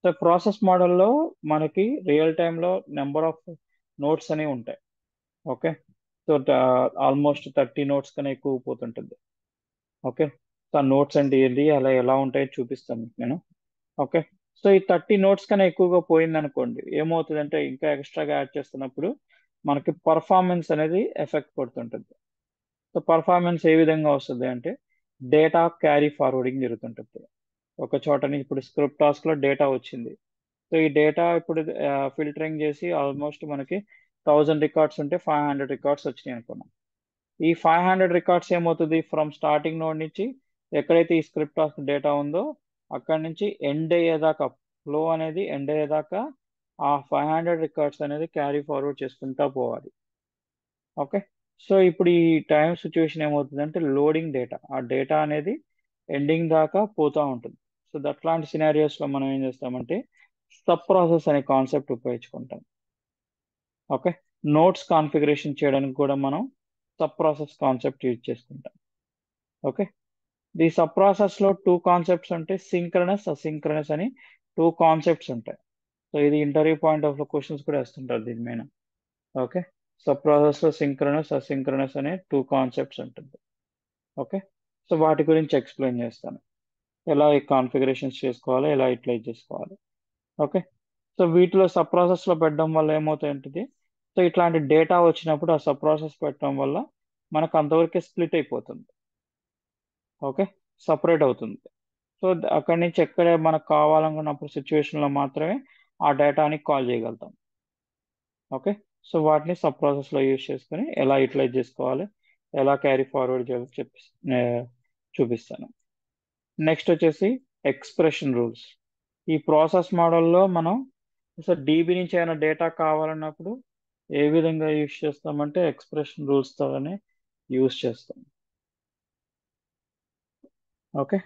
సో ప్రాసెస్ మోడల్లో మనకి రియల్ టైంలో నెంబర్ ఆఫ్ నోట్స్ అనేవి ఉంటాయి. ఓకే, సో ఆల్మోస్ట్ 30 నోట్స్ కన్నా ఎక్కువ పోతుంటుంది. ఓకే, సో నోట్స్ అంటే ఏంటి, అలా ఎలా ఉంటాయో చూపిస్తాను మీకు నేను. ఓకే, సో ఈ 30 నోట్స్ కన్నా ఎక్కువగా పోయింది అనుకోండి, ఏమవుతుందంటే ఇంకా ఎక్స్ట్రాగా యాడ్ చేస్తున్నప్పుడు మనకి పర్ఫార్మెన్స్ అనేది ఎఫెక్ట్ పడుతుంటుంది. సో పర్ఫార్మెన్స్ ఏ విధంగా వస్తుంది అంటే డేటా క్యారీ ఫార్వర్డింగ్ జరుగుతుంటుంది. ఒక చోట నుంచి ఇప్పుడు స్క్రిప్ట్ టాస్క్లో డేటా వచ్చింది, సో ఈ డేటా ఇప్పుడు ఫిల్టరింగ్ చేసి ఆల్మోస్ట్ మనకి 1000 రికార్డ్స్ ఉంటే 500 రికార్డ్స్ వచ్చినాయి అనుకున్నాం. ఈ 500 రికార్డ్స్ ఏమవుతుంది, ఫ్రమ్ స్టార్టింగ్ నోడ్ నుంచి ఎక్కడైతే ఈ స్క్రిప్ట్ ఆఫ్ డేటా ఉందో అక్కడ నుంచి ఎండ్ అయ్యేదాకా, ఫ్లో అనేది ఎండ్ అయ్యేదాకా ఆ 500 రికార్డ్స్ అనేది క్యారీ ఫార్వర్డ్ చేసుకుంటా పోవాలి. ఓకే, సో ఇప్పుడు ఈ టైం సిచ్యువేషన్ ఏమవుతుంది అంటే లోడింగ్ డేటా, ఆ డేటా అనేది ఎండింగ్ దాకా పోతూ ఉంటుంది. సో అట్లాంటి సినారియోస్లో మనం ఏం చేస్తామంటే సబ్ ప్రాసెస్ అనే కాన్సెప్ట్ ఉపయోగించుకుంటాం. ఓకే, నోట్స్ కాన్ఫిగరేషన్ చేయడానికి కూడా మనం సబ్ ప్రాసెస్ కాన్సెప్ట్ యూజ్ చేసుకుంటాం. ఓకే, ఈ సబ్ ప్రాసెస్లో 2 కాన్సెప్ట్స్ ఉంటాయి, సింక్రనస్, అసింక్రనస్ అని 2 కాన్సెప్ట్స్ ఉంటాయి. సో ఇది ఇంటర్వ్యూ పాయింట్ ఆఫ్ క్వశ్చన్స్ కూడా వేస్తుంటారు దీని మీద. ఓకే, సబ్ ప్రాసెస్లో సింక్రనస్ అసింక్రనస్ అనే 2 కాన్సెప్ట్స్ ఉంటుంది. ఓకే, సో వాటి గురించి ఎక్స్ప్లెయిన్ చేస్తాను. ఎలా ఈ కాన్ఫిగరేషన్స్ చేసుకోవాలి, ఎలా యూటిలైజ్ చేసుకోవాలి. ఓకే, సో వీటిలో సబ్ ప్రాసెస్లో పెట్టడం వల్ల ఏమవుతాయంటే, సో ఇట్లాంటి డేటా వచ్చినప్పుడు ఆ సబ్ ప్రాసెస్ పెట్టడం వల్ల మనకు అంతవరకే స్ప్లిట్ అయిపోతుంది. ఓకే, సపరేట్ అవుతుంది. సో అక్కడి నుంచి ఎక్కడ మనకు కావాలనుకున్నప్పుడు సిచ్యువేషన్లో మాత్రమే ఆ డేటాని కాల్ చేయగలుగుతాం. ఓకే, సో వాటిని సబ్ ప్రాసెస్లో యూజ్ చేసుకొని ఎలా యూటిలైజ్ చేసుకోవాలి, ఎలా క్యారీ ఫార్వర్డ్ చేయాలో చూపిస్తాను. నెక్స్ట్ వచ్చేసి ఎక్స్ప్రెషన్ రూల్స్. ఈ ప్రాసెస్ మోడల్లో మనం అసలు డీబీ నుంచి ఏమైనా డేటా కావాలన్నప్పుడు ఏ విధంగా యూజ్ చేస్తామంటే ఎక్స్ప్రెషన్ రూల్స్తోనే యూజ్ చేస్తాం. ఓకే,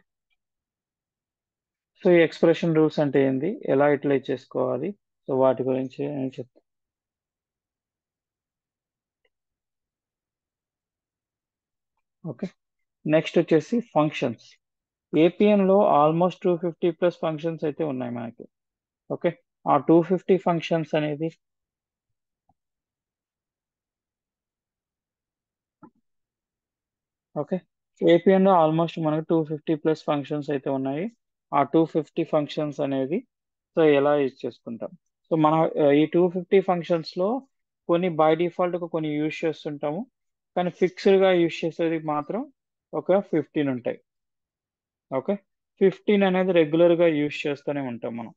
సో ఈ ఎక్స్ప్రెషన్ రూల్స్ అంటే ఏంది, ఎలా యూటిలైజ్ చేసుకోవాలి, సో వాటి గురించి నేను చెప్తాను. ఓకే, నెక్స్ట్ వచ్చేసి ఫంక్షన్స్. ఏపీఎన్లో ఆల్మోస్ట్ 250+ ఫంక్షన్స్ అయితే ఉన్నాయి మనకి. ఓకే, ఆ 250 ఫంక్షన్స్ అనేది ఓకే, ఏపీఎన్లో ఆల్మోస్ట్ మనకు 250+ ఫంక్షన్స్ అయితే ఉన్నాయి. ఆ 250 ఫంక్షన్స్ అనేది సో ఎలా యూజ్ చేసుకుంటాం. సో మనం ఈ 250 ఫంక్షన్స్లో కొన్ని బై డిఫాల్ట్గా కొన్ని యూజ్ చేస్తుంటాము, కానీ ఫిక్స్డ్గా యూజ్ చేసేది మాత్రం ఒక 15 ఉంటాయి. ఓకే, 15 అనేది రెగ్యులర్గా యూజ్ చేస్తూనే ఉంటాం మనం.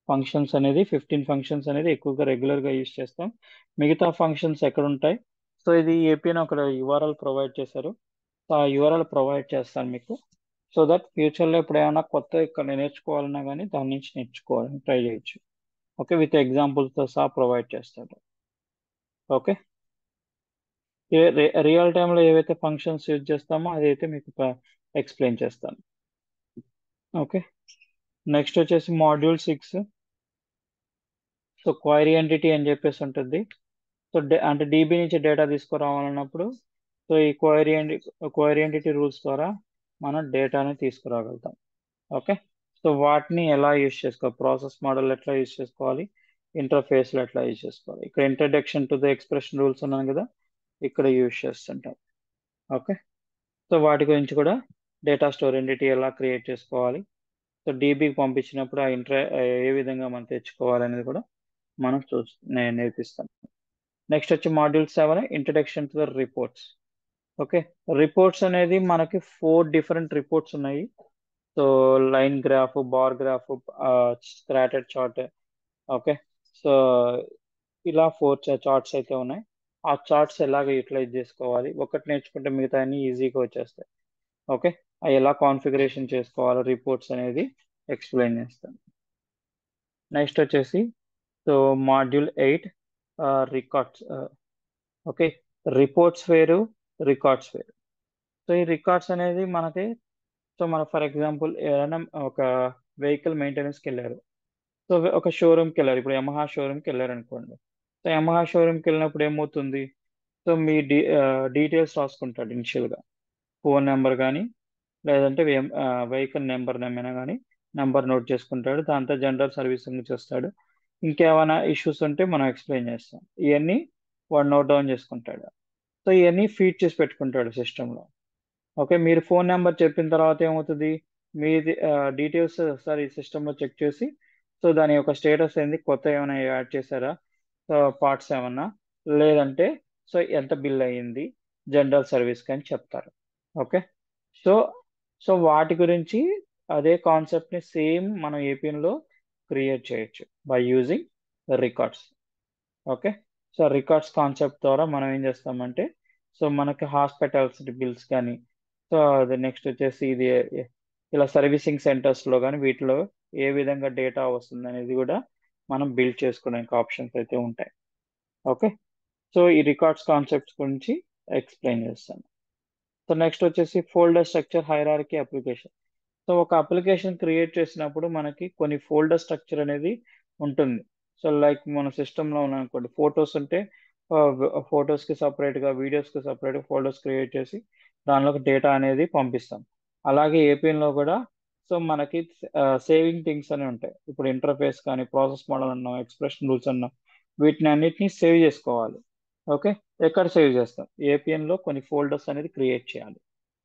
ఫంక్షన్స్ అనేది 15 ఫంక్షన్స్ అనేది ఎక్కువగా రెగ్యులర్గా యూజ్ చేస్తాం. మిగతా ఫంక్షన్స్ ఎక్కడ ఉంటాయి, సో ఇది ఏపీఎన్ అక్కడ యూఆర్ఎల్ ప్రొవైడ్ చేశారు. సో ఆ యూఆర్ఎల్ ప్రొవైడ్ చేస్తాను మీకు, సో దట్ ఫ్యూచర్లో ఇప్పుడు ఏమైనా కొత్త ఇక్కడ నేర్చుకోవాలన్నా కానీ దాని నుంచి నేర్చుకోవాలని ట్రై చేయొచ్చు. ఓకే, విత్ ఎగ్జాంపుల్స్తో సహా ప్రొవైడ్ చేస్తాడు. ఓకే, రియల్ టైంలో ఏవైతే ఫంక్షన్స్ యూజ్ చేస్తామో అదైతే మీకు ఎక్స్ప్లెయిన్ చేస్తాను. ఓకే, నెక్స్ట్ వచ్చేసి మాడ్యూల్ 6. సో క్వైరీ ఎంటిటీ అని చెప్పేసి ఉంటుంది. సో అంటే డీబీ నుంచి డేటా తీసుకురావాలన్నప్పుడు సో ఈ క్వైరీ ఎంటిటీ రూల్స్ ద్వారా మనం డేటాని తీసుకురాగలుగుతాం. ఓకే, సో వాటిని ఎలా యూజ్ చేసుకోవాలి, ప్రాసెస్ మోడల్ ఎట్లా యూజ్ చేసుకోవాలి, ఇంటర్ఫేస్లో ఎట్లా యూజ్ చేసుకోవాలి. ఇక్కడ introduction to the expression rules ఉన్నాను కదా, ఇక్కడ యూజ్ చేస్తుంటాం. ఓకే, సో వాటి గురించి కూడా డేటా స్టోర్ ఎంటిటీ ఎలా క్రియేట్ చేసుకోవాలి, సో డీబీకి పంపించినప్పుడు ఆ ఏ విధంగా మనం తెచ్చుకోవాలి అనేది కూడా మనం నేను నేర్పిస్తాను. నెక్స్ట్ వచ్చి module 7 introduction to the reports. Okay, reports అనేది మనకి 4 డిఫరెంట్ రిపోర్ట్స్ ఉన్నాయి. So line graph, bar graph, scattered chart. Okay, so ఇలా 4 చార్ట్స్ అయితే ఉన్నాయి. ఆ చార్ట్స్ ఎలాగ యూటిలైజ్ చేసుకోవాలి, ఒకటి నేర్చుకుంటే మిగతా అన్ని ఈజీగా వచ్చేస్తాయి. ఓకే, అవి ఎలా కాన్ఫిగరేషన్ చేసుకోవాలి రిపోర్ట్స్ అనేది ఎక్స్ప్లెయిన్ చేస్తాను. నెక్స్ట్ వచ్చేసి so module 8 records. Okay, reports వేరు, రికార్డ్స్ వేరు. సో ఈ రికార్డ్స్ అనేది మనకి సో మన ఫర్ ఎగ్జాంపుల్ ఏదైనా ఒక వెహికల్ మెయింటెనెన్స్కి వెళ్ళారు. సో ఒక షోరూమ్కి వెళ్ళారు, ఇప్పుడు యమహా షోరూమ్కి వెళ్ళారు అనుకోండి. సో యమహా షోరూమ్కి వెళ్ళినప్పుడు ఏమవుతుంది, సో మీ డీటెయిల్స్ రాసుకుంటాడు ఇనిషియల్గా, ఫోన్ నెంబర్ కానీ లేదంటే వెహికల్ నెంబర్ ఏమైనా కానీ నెంబర్ నోట్ చేసుకుంటాడు. దాంతో జనరల్ సర్వీసింగ్ చేస్తాడు. ఇంకేమైనా ఇష్యూస్ ఉంటే మనం ఎక్స్ప్లెయిన్ చేస్తాం. ఇవన్నీ వాడు నోట్ డౌన్ చేసుకుంటాడు. సో ఇవన్నీ ఫీడ్ చేసి పెట్టుకుంటాడు సిస్టంలో. ఓకే, మీరు ఫోన్ నెంబర్ చెప్పిన తర్వాత ఏమవుతుంది, మీది డీటెయిల్స్ ఒకసారి సిస్టంలో చెక్ చేసి సో దాని యొక్క స్టేటస్ ఏంది, కొత్త ఏమైనా యాడ్ చేశారా, సో పార్ట్స్ ఏమన్నా, లేదంటే సో ఎంత బిల్ అయ్యింది జనరల్ సర్వీస్కి అని చెప్తారు. ఓకే, సో సో వాటి గురించి అదే కాన్సెప్ట్ని సేమ్ మనం ఏపీఎన్లో క్రియేట్ చేయొచ్చు by using records. Okay, so records concept ద్వారా మనం ఏం చేస్తామంటే సో మనకి హాస్పిటల్స్ బిల్స్ కానీ సో అది నెక్స్ట్ వచ్చేసి ఇది ఇలా సర్వీసింగ్ సెంటర్స్లో కానీ వీటిలో ఏ విధంగా డేటా వస్తుంది అనేది కూడా మనం బిల్డ్ చేసుకోవడానికి ఆప్షన్స్ అయితే ఉంటాయి. ఓకే, సో ఈ రికార్డ్స్ కాన్సెప్ట్స్ గురించి ఎక్స్ప్లెయిన్ చేస్తాను. సో నెక్స్ట్ వచ్చేసి folder structure hierarchy application. So ఒక అప్లికేషన్ క్రియేట్ చేసినప్పుడు మనకి కొన్ని ఫోల్డర్ స్ట్రక్చర్ అనేది ఉంటుంది. సో లైక్ మన సిస్టంలో ఉన్నాయనుకోండి, ఫొటోస్ ఉంటే ఫొటోస్కి సపరేట్గా, వీడియోస్కి సపరేట్గా ఫోల్డర్స్ క్రియేట్ చేసి దానిలోకి డేటా అనేది పంపిస్తాం. అలాగే ఏపీఎన్లో కూడా సో మనకి సేవింగ్ థింగ్స్ అని ఉంటాయి. ఇప్పుడు ఇంటర్ఫేస్ కానీ, ప్రాసెస్ మోడల్ అన్నాం, ఎక్స్ప్రెషన్ రూల్స్ అన్నాం, వీటిని అన్నిటిని సేవ్ చేసుకోవాలి. ఓకే, ఎక్కడ సేవ్ చేస్తాం? ఏపీఎన్ లో కొన్ని ఫోల్డర్స్ అనేది క్రియేట్ చేయాలి.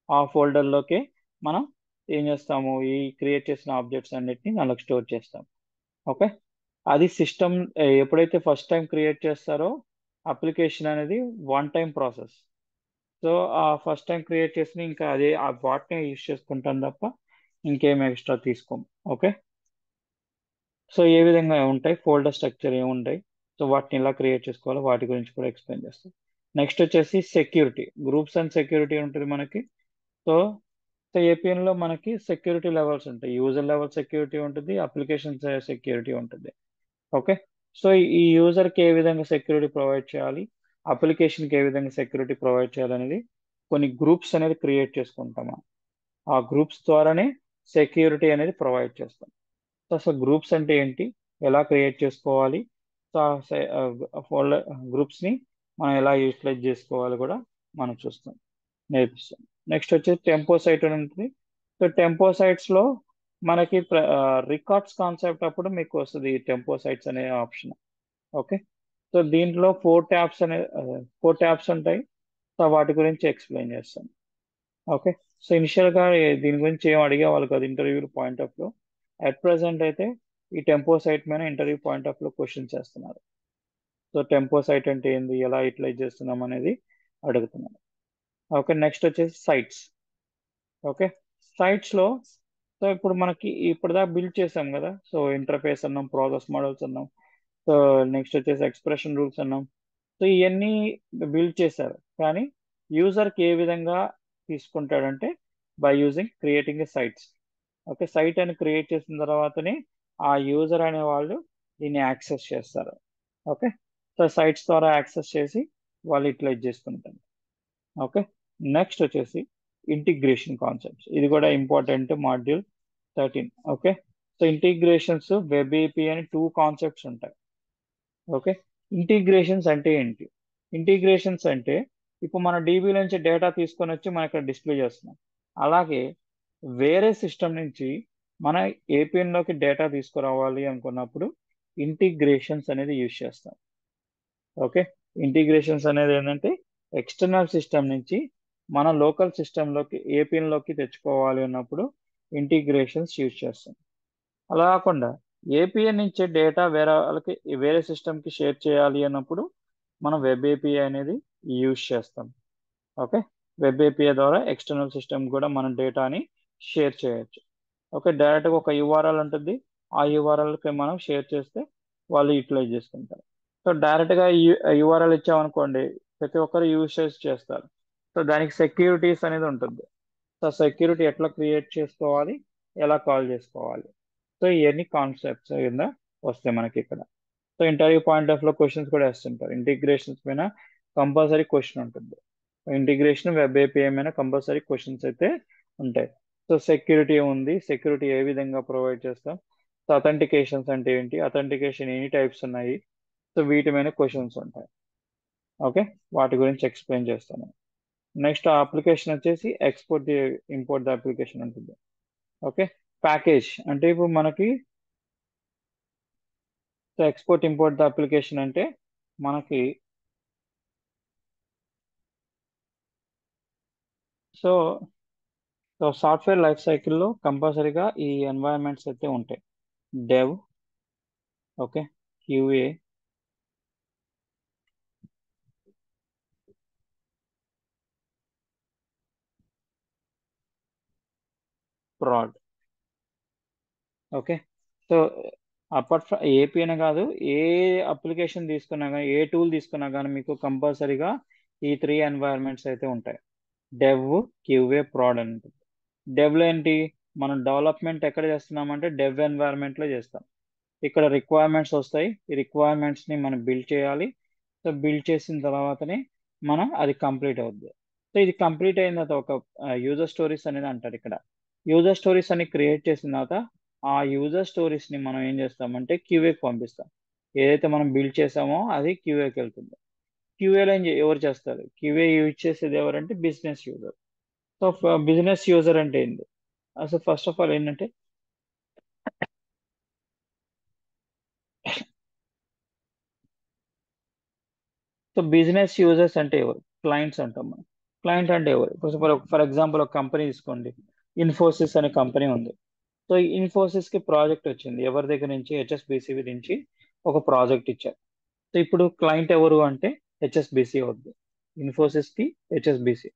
ఆ ఫోల్డర్లోకి మనం ఏం చేస్తాము, ఈ క్రియేట్ చేసిన ఆబ్జెక్ట్స్ అన్నిటిని దానిలోకి స్టోర్ చేస్తాం. ఓకే, అది సిస్టమ్ ఎప్పుడైతే ఫస్ట్ టైం క్రియేట్ చేస్తారో అప్లికేషన్ అనేది వన్ టైం ప్రాసెస్. సో ఆ ఫస్ట్ టైం క్రియేట్ చేసిన ఇంకా అదే ఆ వాటినే యూస్ చేసుకుంటాం తప్ప ఇంకేం ఎక్స్ట్రా తీసుకోం. ఓకే, సో ఏ విధంగా ఉంటాయి, ఫోల్డర్ స్ట్రక్చర్ ఏముంటాయి, సో వాటిని ఎలా క్రియేట్ చేసుకోవాలో వాటి గురించి కూడా ఎక్స్ప్లెయిన్ చేస్తాం. నెక్స్ట్ వచ్చేసి సెక్యూరిటీ, గ్రూప్స్ అండ్ సెక్యూరిటీ ఉంటుంది మనకి. సో సో ఏపీఎన్ లో మనకి సెక్యూరిటీ లెవెల్స్ ఉంటాయి. యూజర్ లెవెల్ సెక్యూరిటీ ఉంటుంది, అప్లికేషన్ సెక్యూరిటీ ఉంటుంది. ఓకే, సో ఈ యూజర్ కి ఏ విధంగా సెక్యూరిటీ ప్రొవైడ్ చేయాలి, అప్లికేషన్ కి ఏ విధంగా సెక్యూరిటీ ప్రొవైడ్ చేయాలి అనేది కొన్ని గ్రూప్స్ అనేది క్రియేట్ చేసుకుంటాము. ఆ గ్రూప్స్ ద్వారానే సెక్యూరిటీ అనేది ప్రొవైడ్ చేస్తాం. సో అసలు గ్రూప్స్ అంటే ఏంటి, ఎలా క్రియేట్ చేసుకోవాలి, సో ఫోల్డర్ గ్రూప్స్ ని మనం ఎలా యూటిలైజ్ చేసుకోవాలి కూడా మనం చూస్తాం, నేర్పిస్తాం. నెక్స్ట్ వచ్చేసి టెంపో సైట్ అని ఉంటుంది. సో టెంపో సైట్స్ లో మనకి రికార్డ్స్ కాన్సెప్ట్ అప్పుడు మీకు వస్తుంది టెంపో సైట్స్ అనే ఆప్షన్. ఓకే, సో దీంట్లో ఫోర్ ట్యాబ్స్ ఉంటాయి. సో వాటి గురించి ఎక్స్ప్లెయిన్ చేస్తాను. ఓకే, సో ఇనిషియల్ గా దీని గురించి ఏం అడిగే వాళ్ళు కాదు ఇంటర్వ్యూ పాయింట్ ఆఫ్ లో. అట్ ప్రెసెంట్ అయితే ఈ టెంపో సైట్ మీద ఇంటర్వ్యూ పాయింట్ ఆఫ్ లో క్వశ్చన్ చేస్తున్నారు. సో టెంపో సైట్ అంటే ఏంది, ఎలా యూటిలైజ్ చేస్తున్నాం అనేది అడుగుతున్నారు. ఓకే, నెక్స్ట్ వచ్చేసి సైట్స్. ఓకే, సైట్స్ లో సో ఇప్పుడు మనకి ఇప్పటిదాకా బిల్డ్ చేసాం కదా, సో ఇంటర్ఫేస్ అన్నాం, ప్రాసెస్ మోడల్స్ అన్నాం, సో నెక్స్ట్ వచ్చేసి ఎక్స్ప్రెషన్ రూల్స్ అన్నాం. సో ఇవన్నీ బిల్డ్ చేశారు, కానీ యూజర్కి ఏ విధంగా తీసుకుంటాడంటే by using creating a sites. Okay, site అని క్రియేట్ చేసిన తర్వాతనే ఆ యూజర్ అనే వాళ్ళు దీన్ని యాక్సెస్ చేస్తారు. ఓకే, సో సైట్స్ ద్వారా యాక్సెస్ చేసి వాళ్ళు యూటిలైజ్ చేసుకుంటారు. ఓకే, నెక్స్ట్ వచ్చేసి ఇంటిగ్రేషన్ కాన్సెప్ట్స్, ఇది కూడా important module 13. Okay, so integrations, web AP అని టూ కాన్సెప్ట్స్ ఉంటాయి. ఓకే, ఇంటిగ్రేషన్స్ అంటే ఏంటి? ఇంటిగ్రేషన్స్ అంటే ఇప్పుడు మన డీబీ నుంచి డేటా తీసుకొని వచ్చి మనం ఇక్కడ డిస్ప్లే చేస్తున్నాం. అలాగే వేరే సిస్టమ్ నుంచి మన ఏపీఎన్ లోకి డేటా తీసుకురావాలి అనుకున్నప్పుడు ఇంటిగ్రేషన్స్ అనేది యూజ్ చేస్తాం. ఓకే, ఇంటిగ్రేషన్స్ అనేది ఏంటంటే ఎక్స్టర్నల్ సిస్టమ్ నుంచి మన లోకల్ సిస్టంలోకి ఏపీఎన్ లోకి తెచ్చుకోవాలి అన్నప్పుడు ఇంటిగ్రేషన్స్ యూజ్ చేస్తాం. అలా కాకుండా ఏపీఎన్ నుంచి డేటా వేరే వాళ్ళకి వేరే సిస్టమ్కి షేర్ చేయాలి అన్నప్పుడు మనం వెబ్ ఏపీఐ అనేది యూజ్ చేస్తాం. ఓకే, వెబ్ ఏపీఐ ద్వారా ఎక్స్టర్నల్ సిస్టమ్ కూడా మనం డేటాని షేర్ చేయొచ్చు. ఓకే, డైరెక్ట్గా ఒక యూఆర్ఎల్ ఉంటుంది, ఆ యూఆర్ఎల్కి మనం షేర్ చేస్తే వాళ్ళు యూటిలైజ్ చేసుకుంటారు. సో డైరెక్ట్గా యూఆర్ఎల్ ఇచ్చామనుకోండి, ప్రతి ఒక్కరు యూజ్ చేస్తారు. సో దానికి సెక్యూరిటీస్ అనేది ఉంటుంది. సో సెక్యూరిటీ ఎట్లా క్రియేట్ చేసుకోవాలి, ఎలా కాల్ చేసుకోవాలి, సో ఇవన్నీ కాన్సెప్ట్స్ కింద వస్తాయి మనకి ఇక్కడ. సో ఇంటర్వ్యూ పాయింట్ ఆఫ్ లో క్వశ్చన్స్ కూడా వేస్తుంటారు. ఇంటిగ్రేషన్స్ పైన కంపల్సరీ క్వశ్చన్ ఉంటుంది. ఇంటిగ్రేషన్ వెబ్ ఏపీఐ మీద కంపల్సరీ క్వశ్చన్స్ అయితే ఉంటాయి. సో సెక్యూరిటీ ఉంది, సెక్యూరిటీ ఏ విధంగా ప్రొవైడ్ చేస్తాం, సో అథెంటికేషన్స్ అంటే ఏంటి, అథెంటికేషన్ ఎన్ని టైప్స్ ఉన్నాయి, సో వీటి మీద క్వశ్చన్స్ ఉంటాయి. ఓకే, వాటి గురించి ఎక్స్ప్లెయిన్ చేస్తాను. నెక్స్ట్ అప్లికేషన్ వచ్చేసి export the import the application ఉంటుంది. ఓకే, ప్యాకేజ్ అంటే ఇప్పుడు మనకి so export import the application అంటే మనకి సో సో సాఫ్ట్వేర్ లైఫ్ సైకిల్లో కంపల్సరీగా ఈ ఎన్వైరన్మెంట్స్ అయితే ఉంటాయి. Dev, okay, QA, proud. Okay, so apart from AP అనే కాదు, ఏ అప్లికేషన్ తీసుకున్నా కానీ, ఏ టూల్ తీసుకున్నా కానీ మీకు కంపల్సరీగా ఈ త్రీ ఎన్వైరన్మెంట్స్ అయితే ఉంటాయి. డెవ్, క్యూఏ, ప్రాడ్ అని ఉంటుంది. డెవ్లో ఏంటి, మనం డెవలప్మెంట్ ఎక్కడ చేస్తున్నామంటే డెవ్ ఎన్వైరన్మెంట్లో చేస్తాం. ఇక్కడ రిక్వైర్మెంట్స్ వస్తాయి, ఈ రిక్వైర్మెంట్స్ ని మనం బిల్డ్ చేయాలి. సో బిల్డ్ చేసిన తర్వాతనే మనం అది కంప్లీట్ అవుద్ది. సో ఇది కంప్లీట్ అయిన తర్వాత ఒక యూజర్ స్టోరీస్ అనేది అంటారు ఇక్కడ. యూజర్ స్టోరీస్ అని క్రియేట్ చేసిన తర్వాత ఆ యూజర్ స్టోరీస్ ని మనం ఏం చేస్తామంటే క్యూఏకి పంపిస్తాం. ఏదైతే మనం బిల్డ్ చేసామో అది క్యూఏకి వెళ్తుంది. క్యూఏలో ఎవరు చేస్తారు, క్యూఏ యూజ్ చేసేది ఎవరంటే business user. So business user అంటే ఏంటి, అసలు ఫస్ట్ ఆఫ్ ఆల్ ఏంటంటే సో బిజినెస్ యూజర్స్ అంటే ఎవరు? క్లయింట్స్ అంటాం మనం. క్లయింట్ అంటే ఎవరు? ఫర్ ఎగ్జాంపుల్ ఒక కంపెనీ తీసుకోండి. ఇన్ఫోసిస్ అనే కంపెనీ ఉంది. సో ఈ ఇన్ఫోసిస్ కి ప్రాజెక్ట్ వచ్చింది ఎవరి దగ్గర నుంచి? హెచ్ఎస్బిసి నుంచి ఒక ప్రాజెక్ట్ ఇచ్చారు. సో ఇప్పుడు క్లయింట్ ఎవరు అంటే హెచ్ఎస్బిసి అవుద్ది. ఇన్ఫోసిస్ కి హెచ్ఎస్బిసి.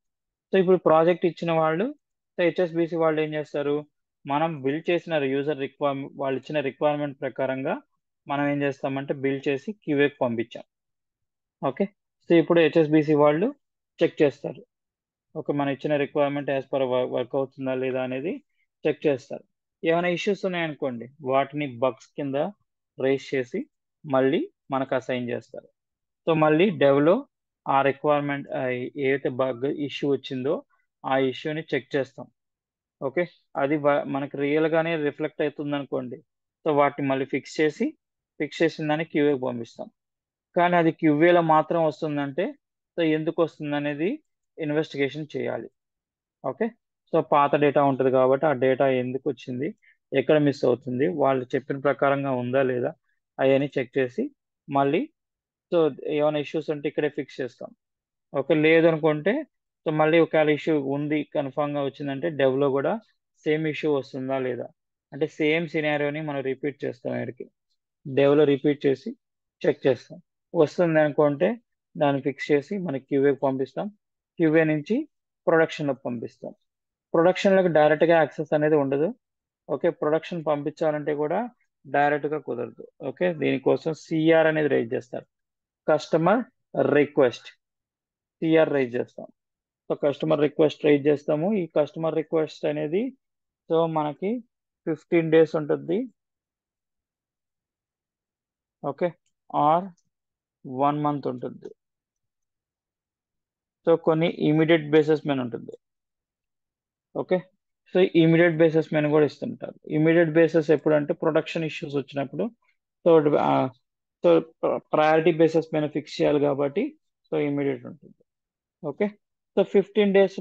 సో ఇప్పుడు ప్రాజెక్ట్ ఇచ్చిన వాళ్ళు, సో హెచ్ఎస్బిసి వాళ్ళు ఏం చేస్తారు? మనం బిల్డ్ చేసిన యూజర్ రిక్వైర్మెంట్, వాళ్ళు ఇచ్చిన రిక్వైర్మెంట్ ప్రకారంగా మనం ఏం చేస్తామంటే బిల్డ్ చేసి క్యూఏకి పంపించాం. ఓకే. సో ఇప్పుడు హెచ్ఎస్బిసి వాళ్ళు చెక్ చేస్తారు. ఓకే, మనం ఇచ్చిన రిక్వైర్మెంట్ యాజ్ పర్ వర్క్ అవుతుందా లేదా అనేది చెక్ చేస్తారు. ఏమైనా ఇష్యూస్ ఉన్నాయనుకోండి, వాటిని బగ్స్ కింద రేస్ చేసి మళ్ళీ మనకు అసైన్ చేస్తారు. సో మళ్ళీ డెవ్లో ఆ రిక్వైర్మెంట్ ఏదైతే బగ్ ఇష్యూ వచ్చిందో ఆ ఇష్యూని చెక్ చేస్తాం. ఓకే, అది మనకి రియల్ గానే రిఫ్లెక్ట్ అవుతుంది అనుకోండి, సో వాటిని మళ్ళీ ఫిక్స్ చేసిన దాన్ని క్యూఏకి పంపిస్తాం. కానీ అది క్యూఏలో మాత్రం వస్తుందంటే సో ఎందుకు వస్తుంది అనేది ఇన్వెస్టిగేషన్ చేయాలి. ఓకే. సో పాత డేటా ఉంటుంది కాబట్టి ఆ డేటా ఎందుకు వచ్చింది, ఎక్కడ మిస్ అవుతుంది, వాళ్ళు చెప్పిన ప్రకారంగా ఉందా లేదా అవన్నీ చెక్ చేసి మళ్ళీ సో ఏమైనా ఇష్యూస్ ఉంటే ఇక్కడే ఫిక్స్ చేస్తాం. ఓకే, లేదు అనుకుంటే సో మళ్ళీ ఒకవేళ ఇష్యూ ఉంది కన్ఫామ్ గా వచ్చిందంటే డెవ్లో కూడా సేమ్ ఇష్యూ వస్తుందా లేదా, అంటే సేమ్ సినారియోని మనం రిపీట్ చేస్తాం. ఎక్కడికి డెవ్లో రిపీట్ చేసి చెక్ చేస్తాం. వస్తుంది అనుకుంటే దాన్ని ఫిక్స్ చేసి మనకి క్యూఏకి పంపిస్తాం. క్యూఏ నుంచి ప్రొడక్షన్లోకి పంపిస్తాం. ప్రొడక్షన్లోకి డైరెక్ట్గా యాక్సెస్ అనేది ఉండదు. ఓకే, ప్రొడక్షన్ పంపించాలంటే కూడా డైరెక్ట్గా కుదరదు. ఓకే, దీనికోసం సిఆర్ అనేది రైజ్ చేస్తారు. కస్టమర్ రిక్వెస్ట్, సిఆర్ రైజ్ చేస్తాం. సో కస్టమర్ రిక్వెస్ట్ రైజ్ చేస్తాము. ఈ కస్టమర్ రిక్వెస్ట్ అనేది సో మనకి 15 days ఉంటుంది. ఓకే, ఆర్ 1 month ఉంటుంది. సో కొన్ని ఇమీడియట్ బేసిస్ మీద ఉంటుంది. ఓకే, సో ఇమీడియట్ బేసిస్ మీద కూడా ఇస్తుంటారు. ఇమీడియట్ బేసిస్ ఎప్పుడు అంటే ప్రొడక్షన్ ఇష్యూస్ వచ్చినప్పుడు. సో సో ప్రయారిటీ బేసిస్ మీద ఫిక్స్ చేయాలి కాబట్టి సో ఇమీడియట్ ఉంటుంది. ఓకే. సో 15 days